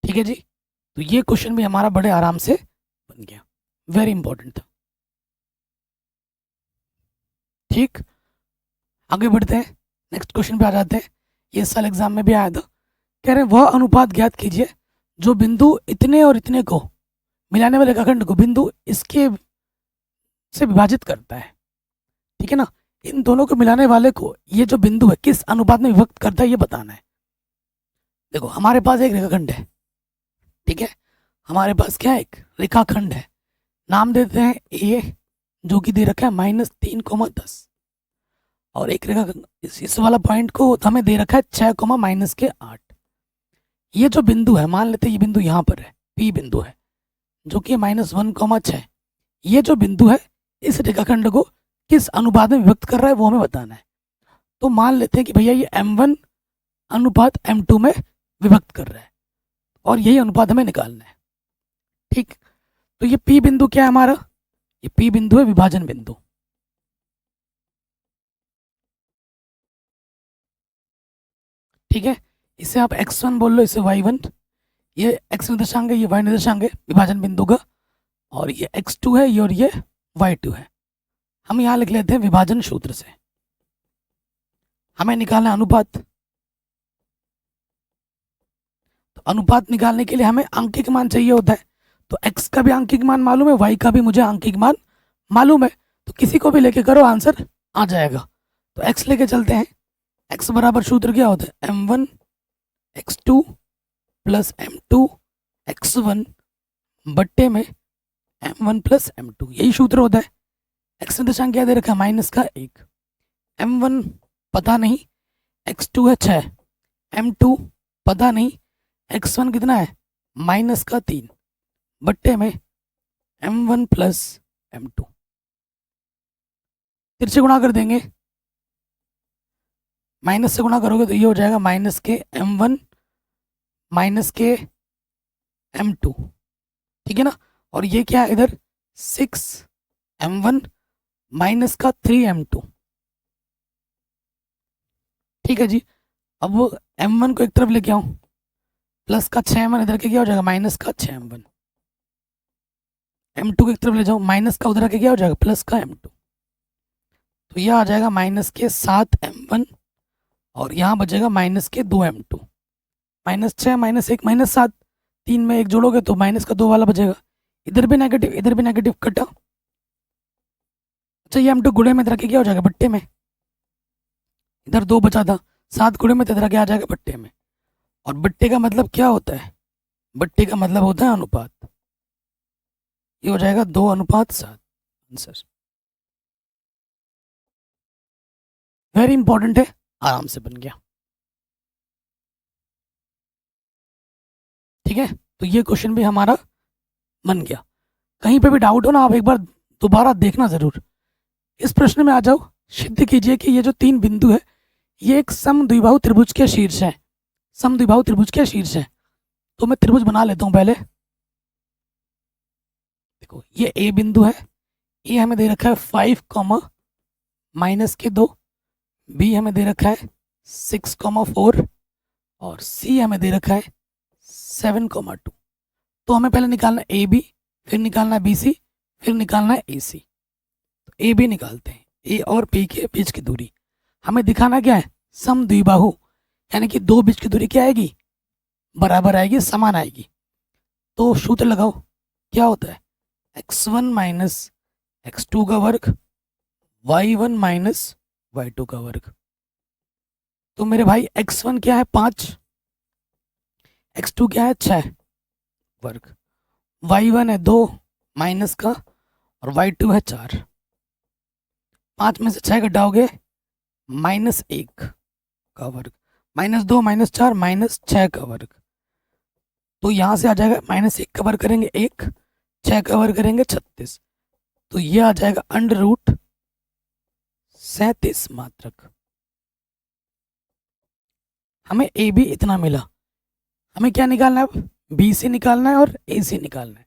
ठीक है जी। तो ये क्वेश्चन भी हमारा बड़े आराम से बन गया, वेरी इंपॉर्टेंट था। ठीक, आगे बढ़ते हैं, नेक्स्ट क्वेश्चन पे आ जाते हैं। ये साल एग्जाम में भी आया था, कह रहे हैं वह अनुपात ज्ञात कीजिए जो बिंदु इतने और इतने को मिलाने वाले रेखाखंड को बिंदु इसके से विभाजित करता है। ठीक है ना, इन दोनों को मिलाने वाले को ये जो बिंदु है किस अनुपात में विभक्त करता है ये बताना है। देखो हमारे पास एक रेखाखंड है, ठीक है, हमारे पास क्या है, एक रेखाखंड है, नाम देते हैं ए, जो कि दे रखा है -3,10, और एक रेखा इस वाला पॉइंट को हमें दे रखा है 6, -8। ये जो बिंदु है, मान लेते हैं ये बिंदु यहाँ पर है, पी बिंदु है, जो कि -1, 6। ये जो बिंदु है इस रेखाखंड को किस अनुपात में विभक्त कर रहा है वो हमें बताना है। तो मान लेते हैं कि भैया ये m1 अनुपात m2 में विभक्त कर रहा है और यही अनुपात हमें निकालना है। ठीक, तो ये P बिंदु क्या है हमारा, ये P बिंदु है विभाजन बिंदु। ठीक है, इसे आप x1 बोल लो, इसे y1, ये x निर्देशांक है, ये y निर्देशांक है विभाजन बिंदु का, और ये x2 है ये, और ये y2 है। हम यहाँ लिख लेते हैं विभाजन सूत्र से हमें निकालना है अनुपात। तो अनुपात निकालने के लिए हमें आंकिक मान चाहिए होता है, तो x का भी आंकिक मान मालूम है, y का भी मुझे आंकिक मान मालूम है, तो किसी को भी लेके करो आंसर आ जाएगा। तो x लेके चलते हैं। x बराबर सूत्र क्या होता है, m1 x2 plus m2 x1 बट्टे में m1 प्लस m2, यही सूत्र होता है। x निर्देशांक क्या दे रखा है, माइनस का 1, m1 पता नहीं, x2 है 6, m2 पता नहीं, x1 कितना है माइनस का 3 बट्टे में m1 प्लस m2। तिरछे गुणा कर देंगे, माइनस से गुणा करोगे तो ये हो जाएगा माइनस के m1 माइनस के m2। ठीक है ना, और ये क्या है इधर 6m1 माइनस का 3m2। ठीक है जी, अब m1 को एक तरफ लेके आऊं, प्लस का 6m1 इधर के क्या हो जाएगा माइनस का 6m1, m2 को एक तरफ ले जाओ, माइनस का उधर के क्या हो जाएगा प्लस का m2, तो यह आ जाएगा माइनस के 7m1 और यहाँ बचेगा माइनस के 2m2। माइनस 6 माइनस 1 माइनस 7, 3 में 1 जोड़ोगे तो माइनस का 2 वाला बचेगा, इधर भी नेगेटिव इधर भी नेगेटिव कटा। अच्छा, ये m2 गुणे में इधर के क्या हो जाएगा बट्टे में, इधर 2 बचा था, 7 गुणे में इधर के आ जाएगा बट्टे में, और बट्टे का मतलब क्या होता है, बट्टे का मतलब होता है अनुपात। ये हो जाएगा 2:7 आंसर। वेरी इंपॉर्टेंट है, आराम से बन गया। ठीक है, तो ये क्वेश्चन भी हमारा बन गया। कहीं पे भी डाउट हो ना, आप एक बार दोबारा देखना जरूर। इस प्रश्न में आ जाओ, सिद्ध कीजिए कि ये जो 3 बिंदु है ये एक समद्विबाहु त्रिभुज के शीर्ष है, समद्विबाहु त्रिभुज के शीर्ष है। तो मैं त्रिभुज बना लेता हूँ पहले। देखो ये ए बिंदु है, ए हमें दे रखा है 5 माइनस के 2, बी हमें दे रखा है 6 4, और सी हमें दे रखा है 7 2। तो हमें पहले निकालना है ए बी, फिर निकालना है बी सी, फिर निकालना है ए सी। तो ए बी निकालते हैं, ए और बी के बीच की दूरी हमें दिखाना क्या है, समद्विबाहु, यानी कि 2 बीच की दूरी क्या आएगी, बराबर आएगी, समान आएगी। तो सूत्र लगाओ, क्या होता है x1 माइनस x2 का वर्ग, y1 माइनस y2 का वर्ग। तो मेरे भाई x1 क्या है 5, x2 क्या है 6 वर्ग, y1 है 2 माइनस का, और y2 है 4। 5 में से 6 घटाओगे -1 का वर्ग, -2 -4 -6 का वर्ग। तो यहाँ से आ जाएगा -1 का वर्ग करेंगे 1, 6 का वर्ग करेंगे 36, तो ये आ जाएगा √37 मात्रक। हमें ए बी इतना मिला, हमें क्या निकालना है अब, बी सी निकालना है और ए सी निकालना है।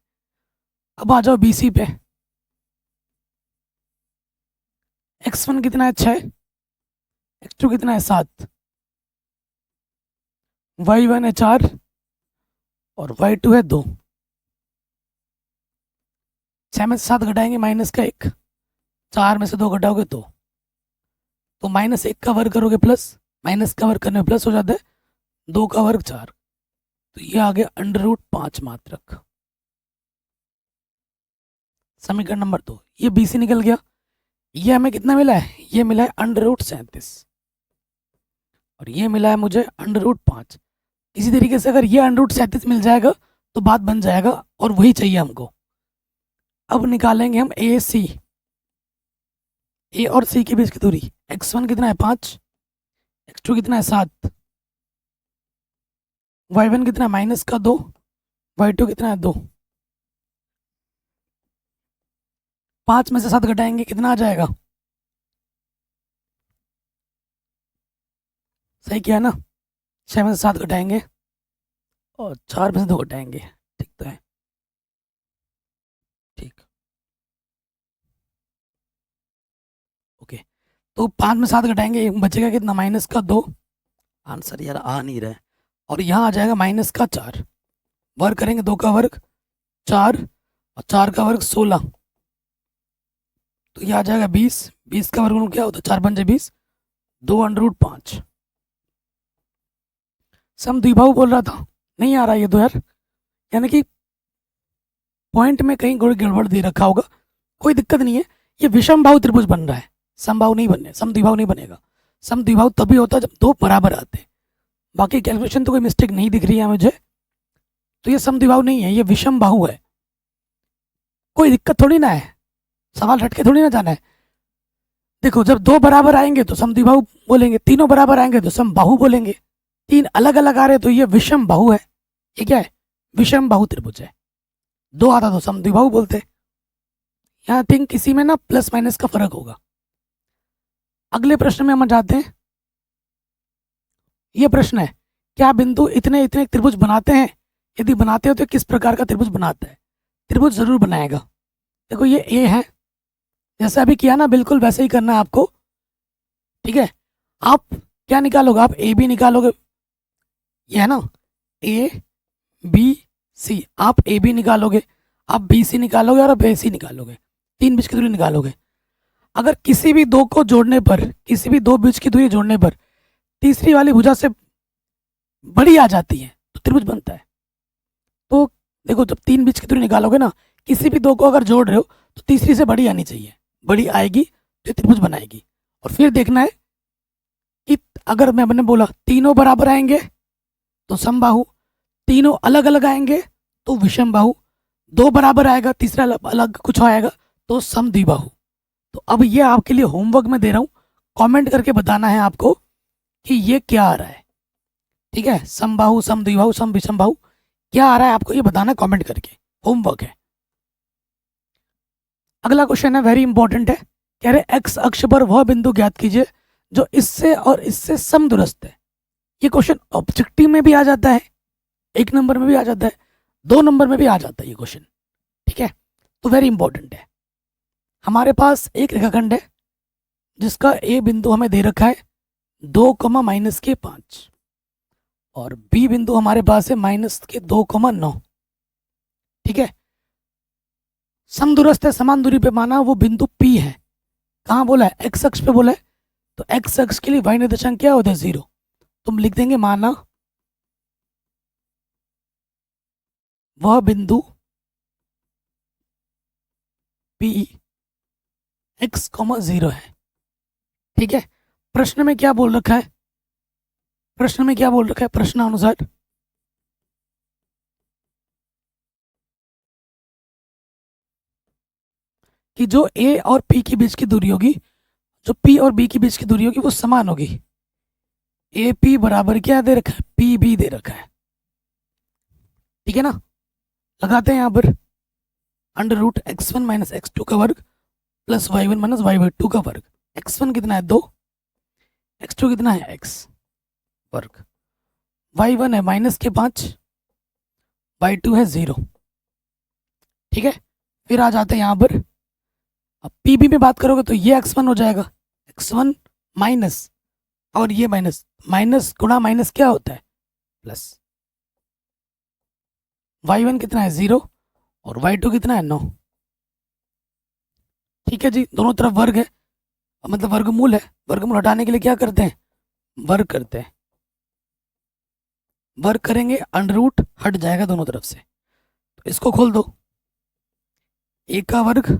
अब आ जाओ बी सी पे, x1 कितना है 6, x2 कितना है 7, y1 है 4 और y2 है 2। 6 में से 7 घटाएंगे माइनस का 1, 4 में से 2 घटाओगे 2, तो -1 का वर्ग करोगे प्लस, माइनस का वर्ग करने में प्लस हो जाता है, 2 का वर्ग 4, तो ये आ गया √5 मात्रक। समीकरण नंबर 2, ये बी सी निकल गया। ये हमें कितना मिला है, ये मिला है √37 और ये मिला है मुझे √5। इसी तरीके से अगर ये √37 मिल जाएगा तो बात बन जाएगा, और वही चाहिए हमको। अब निकालेंगे हम ए सी, ए और सी के बीच की दूरी, x1 कितना है 5, x2 कितना है 7, y1 कितना है माइनस का 2, y2 कितना है 2। 5 में से 7 घटाएंगे कितना आ जाएगा सही किया ना। 6 में से 7 घटाएंगे और 4 में से 2 घटाएंगे, ठीक तो है। ठीक, ओके। तो 5 में 7 घटाएंगे, बचेगा कितना, -2। आंसर यार आ नहीं रहा है। और यहाँ आ जाएगा -4। वर्ग करेंगे, 2 का वर्ग 4 और 4 का वर्ग 16, तो ये आ जाएगा 20। 20 का वर्गमूल क्या होता है, 4 पंजे 20, 2√5। सम द्विबाहु बोल रहा था, नहीं आ रहा ये तो यार, यानी कि पॉइंट में कहीं गड़बड़ दे रखा होगा, कोई दिक्कत नहीं है। ये विषम बाहु त्रिभुज बन रहा है, समबाहु नहीं बनने, सम द्विबाहु नहीं बनेगा। सम द्विबाहु तभी होता है जब दो बराबर आते हैं। बाकी कैलकुलेशन तो कोई मिस्टेक नहीं दिख रही है मुझे, तो ये सम द्विबाहु नहीं है, ये विषम बाहु है। कोई दिक्कत थोड़ी ना है, सवाल हटके थोड़ी ना जाना है। देखो, जब दो बराबर आएंगे तो सम द्विबाहु बोलेंगे, तीनों बराबर आएंगे तो सम बाहु बोलेंगे। तीन अलग अलग आ रहे तो ये विषम बाहु है। ये क्या है, विषम बाहु त्रिभुज है। दो आता तो सम द्विबाहु बोलते। यहाँ थिंक किसी में ना प्लस माइनस का फर्क होगा। अगले प्रश्न में हम जाते हैं। ये प्रश्न है, क्या बिंदु इतने इतने त्रिभुज बनाते हैं? यदि बनाते हो तो किस प्रकार का त्रिभुज बनाता है? त्रिभुज जरूर बनाएगा। देखो ये ए है, जैसा अभी किया ना बिल्कुल वैसे ही करना है आपको, ठीक है। आप क्या निकालोगे, आप ए बी निकालोगे, ये है ना ए बी सी, आप ए बी निकालोगे, आप बी सी निकालोगे और आप ए सी निकालोगे, 3 बीज की दूरी निकालोगे। अगर किसी भी दो को जोड़ने पर, किसी भी 2 बीज की दूरी जोड़ने पर तीसरी वाली भुजा से बड़ी आ जाती है तो त्रिभुज बनता है। तो देखो, जब 3 बीज की दूरी निकालोगे ना, किसी भी दो को अगर जोड़ रहे हो तो तीसरी से बड़ी आनी चाहिए, बड़ी आएगी तो त्रिभुज बनाएगी। और फिर देखना है कि अगर मैंने बोला तीनों बराबर आएंगे तो समबाहु, तीनों अलग अलग आएंगे तो विषम बाहु, दो बराबर आएगा तीसरा अलग कुछ आएगा तो सम द्विबाहु। तो अब ये आपके लिए होमवर्क में दे रहा हूँ, कमेंट करके बताना है आपको कि ये क्या आ रहा है, ठीक है। समबाहु, सम द्विबाहु, सम विषम बाहु, क्या आ रहा है आपको ये बताना कमेंट करके, होमवर्क है। अगला क्वेश्चन है, वेरी इंपॉर्टेंट है। कह रहे एक्स अक्ष पर वह बिंदु ज्ञात कीजिए जो इससे और इससे समदूरस्थ है। ये क्वेश्चन ऑब्जेक्टिव में भी आ जाता है, 1 नंबर में भी आ जाता है, 2 नंबर में भी आ जाता है ये क्वेश्चन, ठीक है। तो वेरी इंपॉर्टेंट है। हमारे पास एक रेखाखंड है जिसका ए बिंदु हमें दे रखा है 2,-5 और बी बिंदु हमारे पास है -2,9, ठीक है। समदूरस्थ है, समान दूरी पे माना, वो बिंदु पी है। कहाँ बोला है, एक्स अक्ष पे बोला है, तो एक्स अक्ष के लिए y निर्देशांक क्या होता है, 0। तुम लिख देंगे माना वह बिंदु P x, 0 है, ठीक है। प्रश्न में क्या बोल रखा है, प्रश्न में क्या बोल रखा है, प्रश्नानुसार कि जो A और P के बीच की दूरी होगी, जो P और B के बीच की दूरी होगी वो समान होगी। ए पी बराबर क्या दे रखा है, पी बी दे रखा है, ठीक है ना। लगाते हैं यहाँ पर √x1 - x2 का वर्ग प्लस y1 - y2 का वर्ग। x1 कितना है 2, x2 कितना है x वर्ग, y1 है -5, y2 है 0, ठीक है। फिर आ जाते हैं यहाँ पर, अब पी बी में बात करोगे तो ये x1 हो जाएगा, x1 माइनस और ये माइनस, माइनस गुणा माइनस क्या होता है प्लस, y1 कितना है 0 और y2 कितना है 9, ठीक है जी। दोनों तरफ वर्ग है, मतलब वर्गमूल है, वर्गमूल हटाने के लिए क्या करते हैं, वर्ग करते हैं। वर्ग करेंगे अंडर हट जाएगा दोनों तरफ से, तो इसको खोल दो, a का वर्ग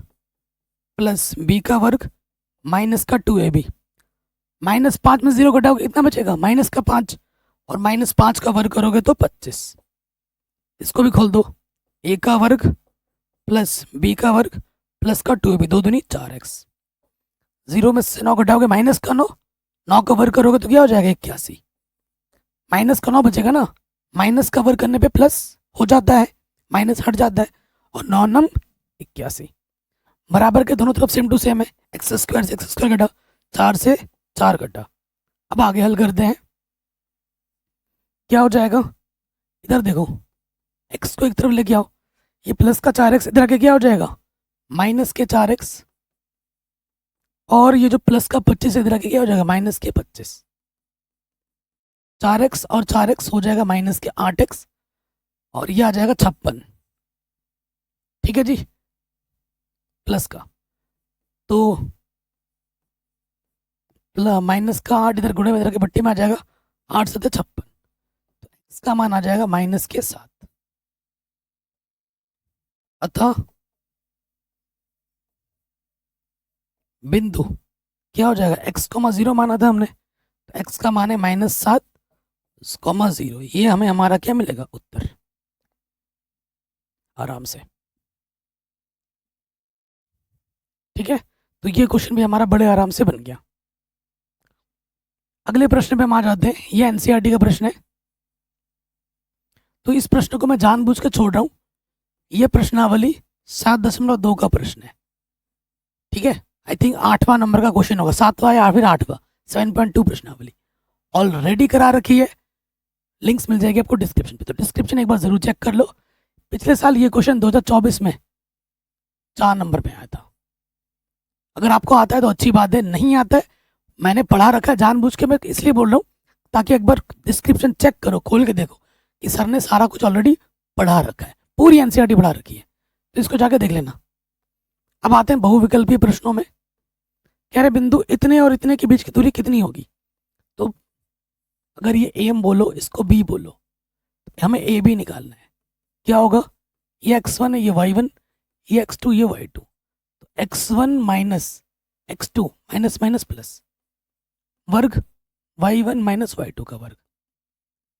प्लस b का वर्ग माइनस का 2ab, -5 में 0 घटाओगे कितना बचेगा, -5, और -5 का वर्ग करोगे तो 25। इसको भी खोल दो, a का वर्ग प्लस b का वर्ग प्लस का 2ab, 2 दूनी 4x, 0 में से 9 घटाओगे माइनस का 9, 9 का वर्ग करोगे तो क्या हो जाएगा 81, माइनस का 9 बचेगा ना, माइनस का वर्ग करने पे प्लस हो जाता है, माइनस हट जाता है, और 9 9 81, बराबर के दोनों तरफ सेम टू सेम है, x² से x² घटा, 4 से 4 घटा। अब आगे हल करते हैं, क्या हो जाएगा, इधर देखो x को एक तरफ लेके आओ, ये प्लस का 4x इधर आके क्या हो जाएगा, माइनस के 4x, और ये जो प्लस का 25 इधर आके क्या हो जाएगा, माइनस के 25। 4x और 4x हो जाएगा माइनस के 8x, और ये आ जाएगा 56। ठीक है जी, प्लस का तो माइनस का 8 इधर गुणे में इधर के बट्टी में आ जाएगा, 8 से 56, तो इसका मान आ जाएगा माइनस के 7। अतः बिंदु क्या हो जाएगा, x,0 माना था हमने, तो x का मान है -7,0। ये हमें हमारा क्या मिलेगा, उत्तर, आराम से। ठीक है, तो ये क्वेश्चन भी हमारा बड़े आराम से बन गया। अगले प्रश्न पे हम आ जाते हैं, ये एनसीईआरटी का प्रश्न है, तो इस प्रश्न को मैं जानबूझ के छोड़ रहा हूं, ये प्रश्नावली 7.2 का प्रश्न है। ठीक है, आई थिंक 8वां नंबर का क्वेश्चन होगा, 7वां या फिर 8वां, 7.2 प्रश्नावली ऑलरेडी करा रखी है, लिंक्स मिल जाएगी आपको डिस्क्रिप्शन पे, तो डिस्क्रिप्शन एक बार जरूर चेक कर लो। पिछले साल ये क्वेश्चन 2024 में 4 नंबर पे आया था। अगर आपको आता है तो अच्छी बात है, नहीं आता है मैंने पढ़ा रखा है जानबूझ के, मैं इसलिए बोल रहा हूँ ताकि एक बार डिस्क्रिप्शन चेक करो, खोल के देखो कि सर ने सारा कुछ ऑलरेडी पढ़ा रखा है, पूरी एनसीईआरटी पढ़ा रखी है, तो इसको जाके देख लेना। अब आते हैं बहुविकल्पीय प्रश्नों में। कह रहे बिंदु इतने और इतने के बीच की दूरी कितनी होगी, तो अगर ये एम बोलो, इसको बी बोलो, तो हमें ए बी निकालना है। क्या होगा, ये x1 है, ये y1, ये x2, ये y2, तो x1 minus x2 minus minus plus वर्ग y1 माइनस y2 का वर्ग,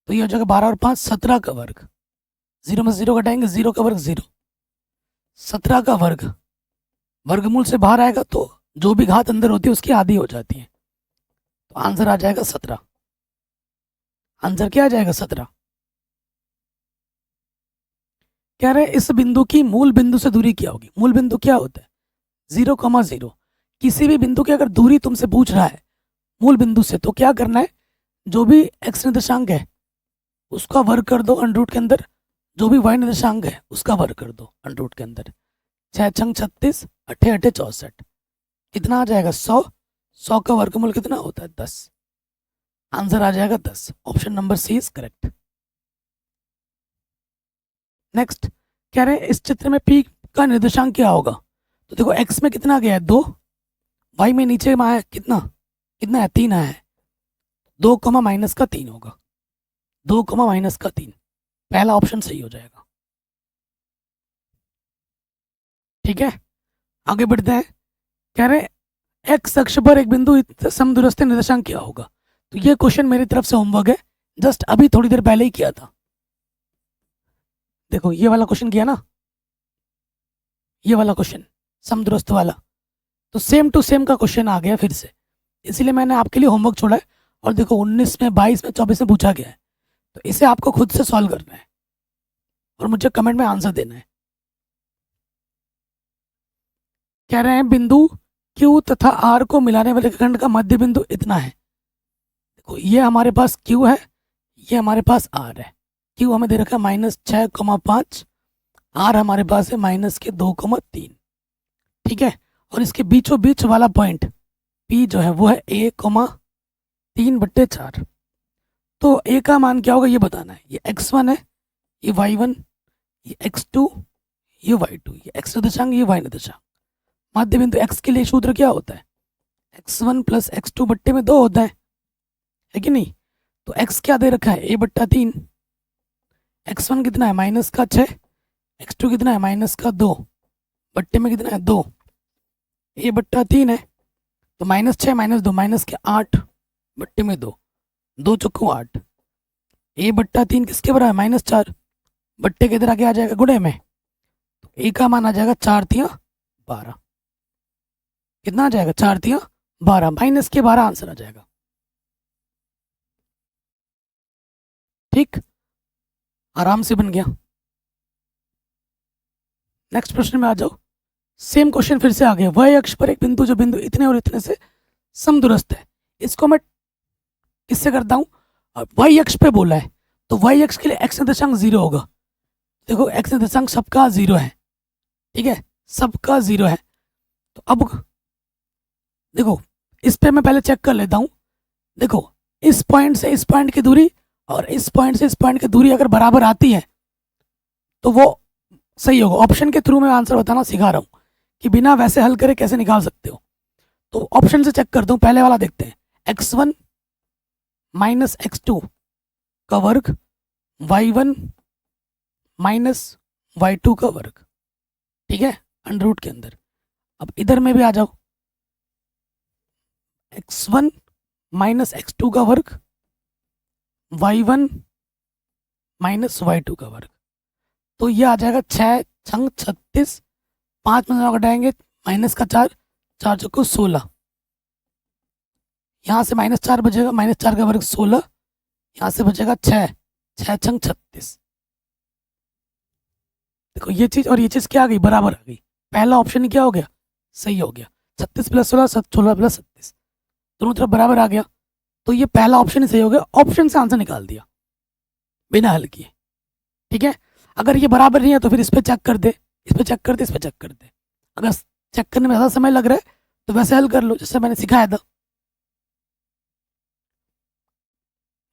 तो ये हो जाएगा 12 और 5 17 का वर्ग, 0 में 0 घटाएंगे, 0 का वर्ग 0, 17 का वर्ग, वर्गमूल से बाहर आएगा तो जो भी घात अंदर होती है उसकी आधी हो जाती है, तो आंसर आ जाएगा 17। आंसर क्या आ जाएगा, 17। कह रहे इस बिंदु की मूल बिंदु से दूरी क्या होगी। मूल बिंदु क्या होता है, 0,0। किसी भी बिंदु की अगर दूरी तुमसे पूछ रहा है मूल बिंदु से, तो क्या करना है, जो भी x निर्देशांक है उसका वर्ग कर दो अंडरूट के अंदर, जो भी y निर्देशांक है उसका वर्ग कर दो अंडरूट के अंदर, 6 छंग 36, 8 8 64, कितना आ जाएगा 100। 100 का वर्गमूल कितना होता है, 10। आंसर आ जाएगा 10। Option number C is correct. Next, कह रहे हैं इस चित्र में P का निर्देशांक क्या होगा, तो देखो x में कितना गया है 2, y में नीचे में आया कितना कितना है 3 आया है, 2 कमा माइनस का 3 होगा, 2 कमा माइनस का 3, पहला ऑप्शन सही हो जाएगा। ठीक है, आगे बढ़ते हैं। कह रहे x अक्ष पर एक बिंदु समदूरस्थ निर्देशांक क्या होगा, तो ये क्वेश्चन मेरी तरफ से होमवर्क है, जस्ट अभी थोड़ी देर पहले ही किया था। देखो ये वाला क्वेश्चन किया ना, ये वाला क्वेश्चन समदूरस्थ वाला, तो सेम टू सेम का क्वेश्चन आ गया फिर से, इसीलिए मैंने आपके लिए होमवर्क छोड़ा है। और देखो 19 में 22 में 24 में पूछा गया है, तो इसे आपको खुद से सॉल्व करना है और मुझे कमेंट में आंसर देना है। कह रहे हैं बिंदु Q तथा R को मिलाने वाले खंड का मध्य बिंदु इतना है। देखो ये हमारे पास Q है, ये हमारे पास R है। Q हमें दे रखा है -6,5, R हमारे पास है -2,3। ठीक है, और इसके बीचों बीच वाला पॉइंट P जो है वो है 1,3/4। तो A का मान क्या होगा ये बताना है। ये x1 है, ये y1, ये x2, ये y2, ये x निर्देशांक, ये y निर्देशांक। माध्य बिंदु x के लिए सूत्र क्या होता है, x1 + x2/2 होता है कि नहीं। तो x क्या दे रखा है a/3, x1 कितना है -6, x2 कितना है -2, बट्टे में कितना है 2, a/3 है, तो -6 -2 -8 बट्टे में 2, 2 चौको 8, a/3 किसके बराबर है -4, बट्टे के इधर आगे आ जाएगा गुणे में, तो a का मान आ जाएगा 4×3 12। कितना आ जाएगा 4×3 12, -12 आंसर आ जाएगा। ठीक, आराम से बन गया। नेक्स्ट प्रश्न में आ जाओ। सेम क्वेश्चन फिर से आ गया। y अक्ष पर एक बिंदु जो बिंदु इतने और इतने से समदूरस्थ है, इसको मैं किससे करता हूँ, y अक्ष पे बोला है तो वाई एक्स के लिए एक्स निर्देशांक 0 होगा। देखो एक्स निर्देशांक सबका 0 है, ठीक है, सबका 0 है। तो अब देखो इस पे मैं पहले चेक कर लेता हूँ। देखो इस पॉइंट से इस पॉइंट की दूरी और इस पॉइंट से इस पॉइंट की दूरी अगर बराबर आती है तो वो सही होगा। ऑप्शन के थ्रू मैं आंसर बताना सिखा रहा हूँ कि बिना वैसे हल करे कैसे निकाल सकते हो। तो ऑप्शन से चेक करता हूँ, पहले वाला देखते हैं। x1 माइनस x2 का वर्ग, y1 माइनस y2 का वर्ग, ठीक है, अंडर रूट के अंदर। अब इधर में भी आ जाओ, x1 माइनस x2 का वर्ग, y1 माइनस y2 का वर्ग। तो ये आ जाएगा 6 छंग 36, 5 में घटाएंगे माइनस का 4, 4 चौको 16, यहाँ से माइनस 4 बचेगा, माइनस 4 का वर्ग 16, यहाँ से बचेगा 6, 6 छंग 36। देखो ये चीज़ और ये चीज़ क्या आ गई, बराबर आ गई। पहला ऑप्शन ही क्या हो गया, सही हो गया। 36 प्लस 16, 16 प्लस 36, दोनों तरफ बराबर आ गया। तो ये पहला ऑप्शन ही सही हो गया। ऑप्शन से आंसर निकाल दिया बिना हल किए, ठीक है। अगर ये बराबर नहीं है तो फिर इस पर चेक कर दे, इस पर चेक कर दे, इस पर चेक कर दे। अगर चेक करने में ज़्यादा समय लग रहा है तो वैसे हल कर लो जैसे मैंने सिखाया था।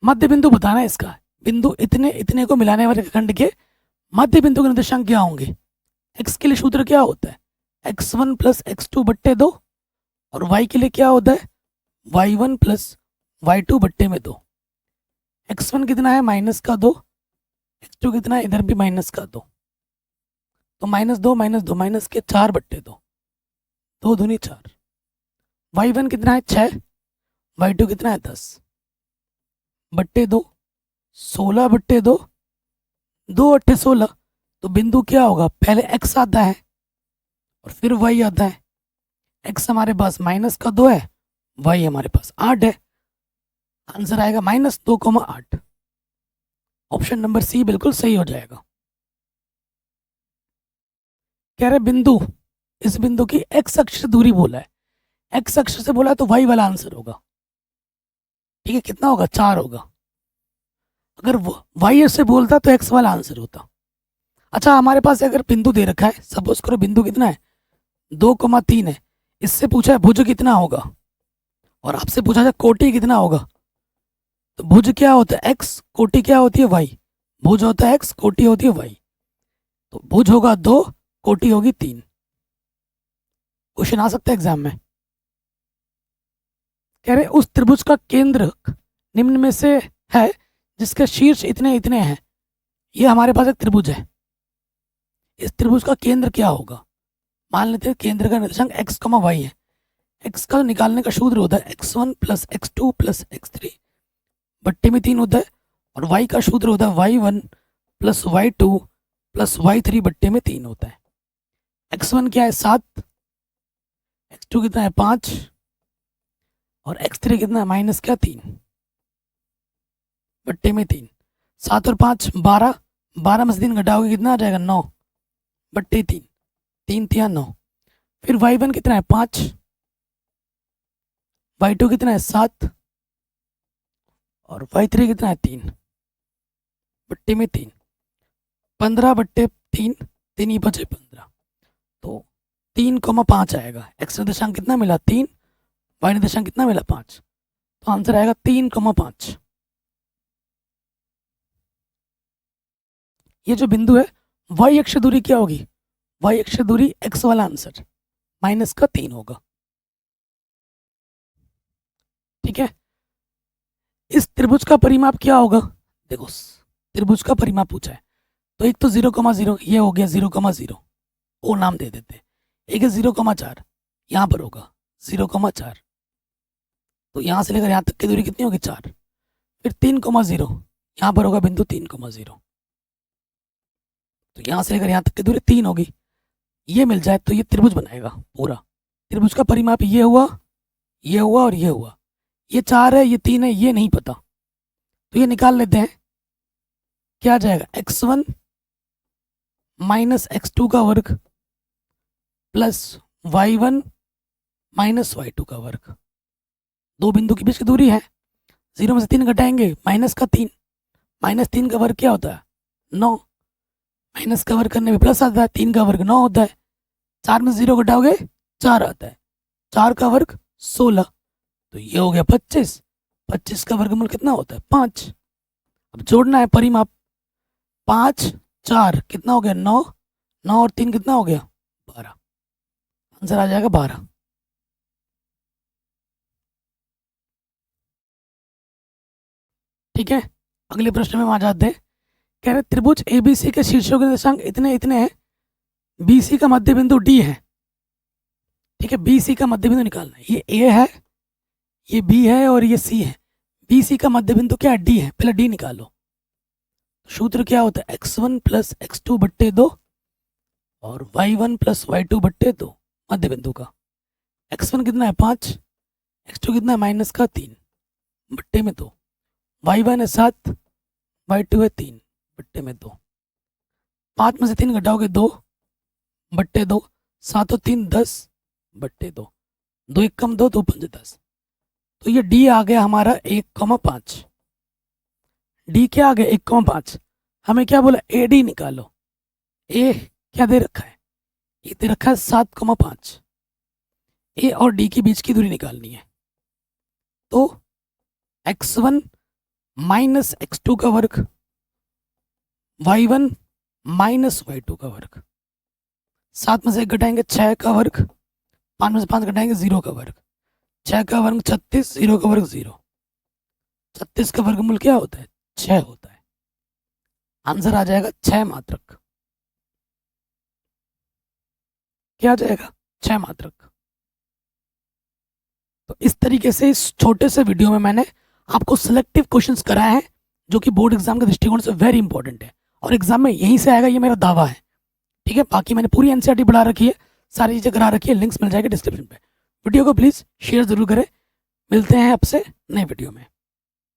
मध्य बिंदु बताना है इसका। बिंदु इतने इतने को मिलाने वाले खंड के मध्य बिंदु के निर्देशांक क्या होंगे। एक्स के लिए सूत्र क्या होता है, x1 प्लस x2 बट्टे 2, और y के लिए क्या होता है, y1 प्लस y2 बट्टे में 2। x1 कितना है, माइनस का 2, x2 कितना है, इधर भी माइनस का 2, तो माइनस 2 माइनस 2 माइनस के 4 बट्टे 2, 2 दूनी 4। y1 कितना है 6, y2 कितना है 10 बट्टे 2, 16 बट्टे 2, 2 अट्ठे 16। तो बिंदु क्या होगा, पहले x आता है और फिर y आता है। x हमारे पास माइनस का 2 है, y हमारे पास 8 है। आंसर आएगा -2,8। ऑप्शन नंबर सी बिल्कुल सही हो जाएगा। कह रहे बिंदु, इस बिंदु की x अक्ष से दूरी बोला है, x अक्ष से बोला है तो y वाला आंसर होगा, ठीक है। कितना होगा, 4 होगा। अगर y से बोलता तो x वाला आंसर होता। अच्छा हमारे पास अगर बिंदु दे रखा है, सपोज करो बिंदु कितना है 2,3 है, इससे पूछा है भुज कितना होगा और आपसे पूछा है कोटि कितना होगा। तो भुज क्या होता है x, कोटि क्या होती है y। भुज होता है x, कोटि होती है y। तो भुज होगा 2, कोटि होगी 3। क्वेश्चन आ सकता है एग्जाम में। कह रहे उस त्रिभुज का केंद्र निम्न में से है जिसके शीर्ष इतने इतने हैं। ये हमारे पास एक त्रिभुज है, इस त्रिभुज का केंद्र क्या होगा। मान लेते हैं केंद्र का निर्देशांक x, y है। x का निकालने का सूत्र होता है x1 plus x2 plus x3 बट्टे में 3 होता है, और y का सूत्र होता है y1 plus y2 plus y3 बट्टे में 3 होता है। x1 क्या है 7, x2 कितना है 5 और x3 कितना है माइनस क्या 3 बट्टे में 3। 7 और 5 12, 12 में से 3 घटाओगे कितना आ जाएगा 9 बट्टे 3, 3 3 9। फिर y1 कितना है 5, y2 कितना है 7 और y3 कितना है 3 बट्टे में 3। 15 बट्टे 3, 3 ही बचे 15, तो 3,5 आएगा। x निर्देशांक कितना मिला 3, y निर्देशांक कितना मिला 5, तो आंसर आएगा 3,5। ये जो बिंदु है y अक्ष दूरी क्या होगी, y अक्ष दूरी x वाला आंसर माइनस का 3 होगा, ठीक है। इस त्रिभुज का परिमाप क्या होगा, देखो त्रिभुज का परिमाप पूछा है तो एक तो 0,0 ये हो गया 0,0 ओ नाम दे देते हैं। एक है 0,4 यहाँ पर होगा 0,4, तो यहाँ से लेकर यहाँ तक की दूरी कितनी होगी 4। फिर 3,0 यहाँ पर होगा बिंदु 3,0, तो यहाँ से लेकर यहाँ तक की दूरी 3 होगी। ये मिल जाए तो ये त्रिभुज बनाएगा पूरा। त्रिभुज का परिमाप ये हुआ, ये हुआ और ये हुआ। ये 4 है, ये 3 है, ये नहीं पता, तो ये निकाल लेते हैं। क्या आ जाएगा x1 माइनस x2 का वर्ग प्लस y1 माइनस y2 का वर्ग। दो बिंदु के बीच की दूरी है, 0 में से 3 घटाएंगे माइनस का 3, -3 का वर्ग क्या होता है? 9। माइनस का वर्ग करने में प्लस आता है, 3 का वर्ग 9 होता है, 4 में 0 घटाओगे 4 आता है, 4 का वर्ग 16, तो ये हो गया 25। 25 का वर्गमूल कितना होता है? 5। अब जोड़ना है परिमाप, 5 4 कितना हो गया? 9। 9 और 3 कितना हो गया? 12। आंसर आ जाएगा 12। ठीक है, अगले प्रश्न में वहां जाते हैं। कह रहे त्रिभुज एबीसी के शीर्षों के निर्देशांक इतने इतने हैं, बीसी का मध्य बिंदु डी है। ठीक है, बीसी का मध्य बिंदु निकालना है। ये ए है, ये बी है और ये सी है। बीसी का मध्य बिंदु क्या है? डी है। पहले डी निकालो। सूत्र क्या होता है? x1 प्लस x2 बट्टे 2 और y1 प्लस y2 बट्टे 2 मध्य बिंदु का। x1 कितना है? 5। x2 कितना है? -3 बट्टे में 2। y1 है 7, y2 है 3 बट्टे में 2। 5 में से 3 घटाओगे 2 बट्टे 2, 7 और 3 10 बट्टे 2, 2 1 कम 2 2 5 10। तो ये डी आ गया हमारा 1,5। डी क्या आ गया? 1,5। हमें क्या बोला? ए डी निकालो। ए क्या दे रखा है? ये दे रखा है 7,5। ए और डी के बीच की दूरी निकालनी है। तो x1 माइनस x2 का वर्ग, y1 माइनस y2 का वर्ग, 7 में से 1 घटाएंगे 6 का वर्ग, 5 में से 5 घटाएंगे 0 का वर्ग, 6 का वर्ग 36, 0 का वर्ग 0। 36 का वर्गमूल क्या होता है? 6 होता है। आंसर आ जाएगा 6 मात्रक। क्या आ जाएगा? 6 मात्रक। तो इस तरीके से इस छोटे से वीडियो में मैंने आपको सिलेक्टिव क्वेश्चंस कराए हैं, जो कि बोर्ड एग्जाम के दृष्टिकोण से वेरी इंपॉर्टेंट है, और एग्जाम में यहीं से आएगा, ये मेरा दावा है। ठीक है, बाकी मैंने पूरी एनसीईआरटी बढ़ा रखी है, सारी चीज़ें करा रखी है, लिंक्स मिल जाएगा डिस्क्रिप्शन पे। वीडियो को प्लीज़ शेयर जरूर करें। मिलते हैं आपसे नए वीडियो में।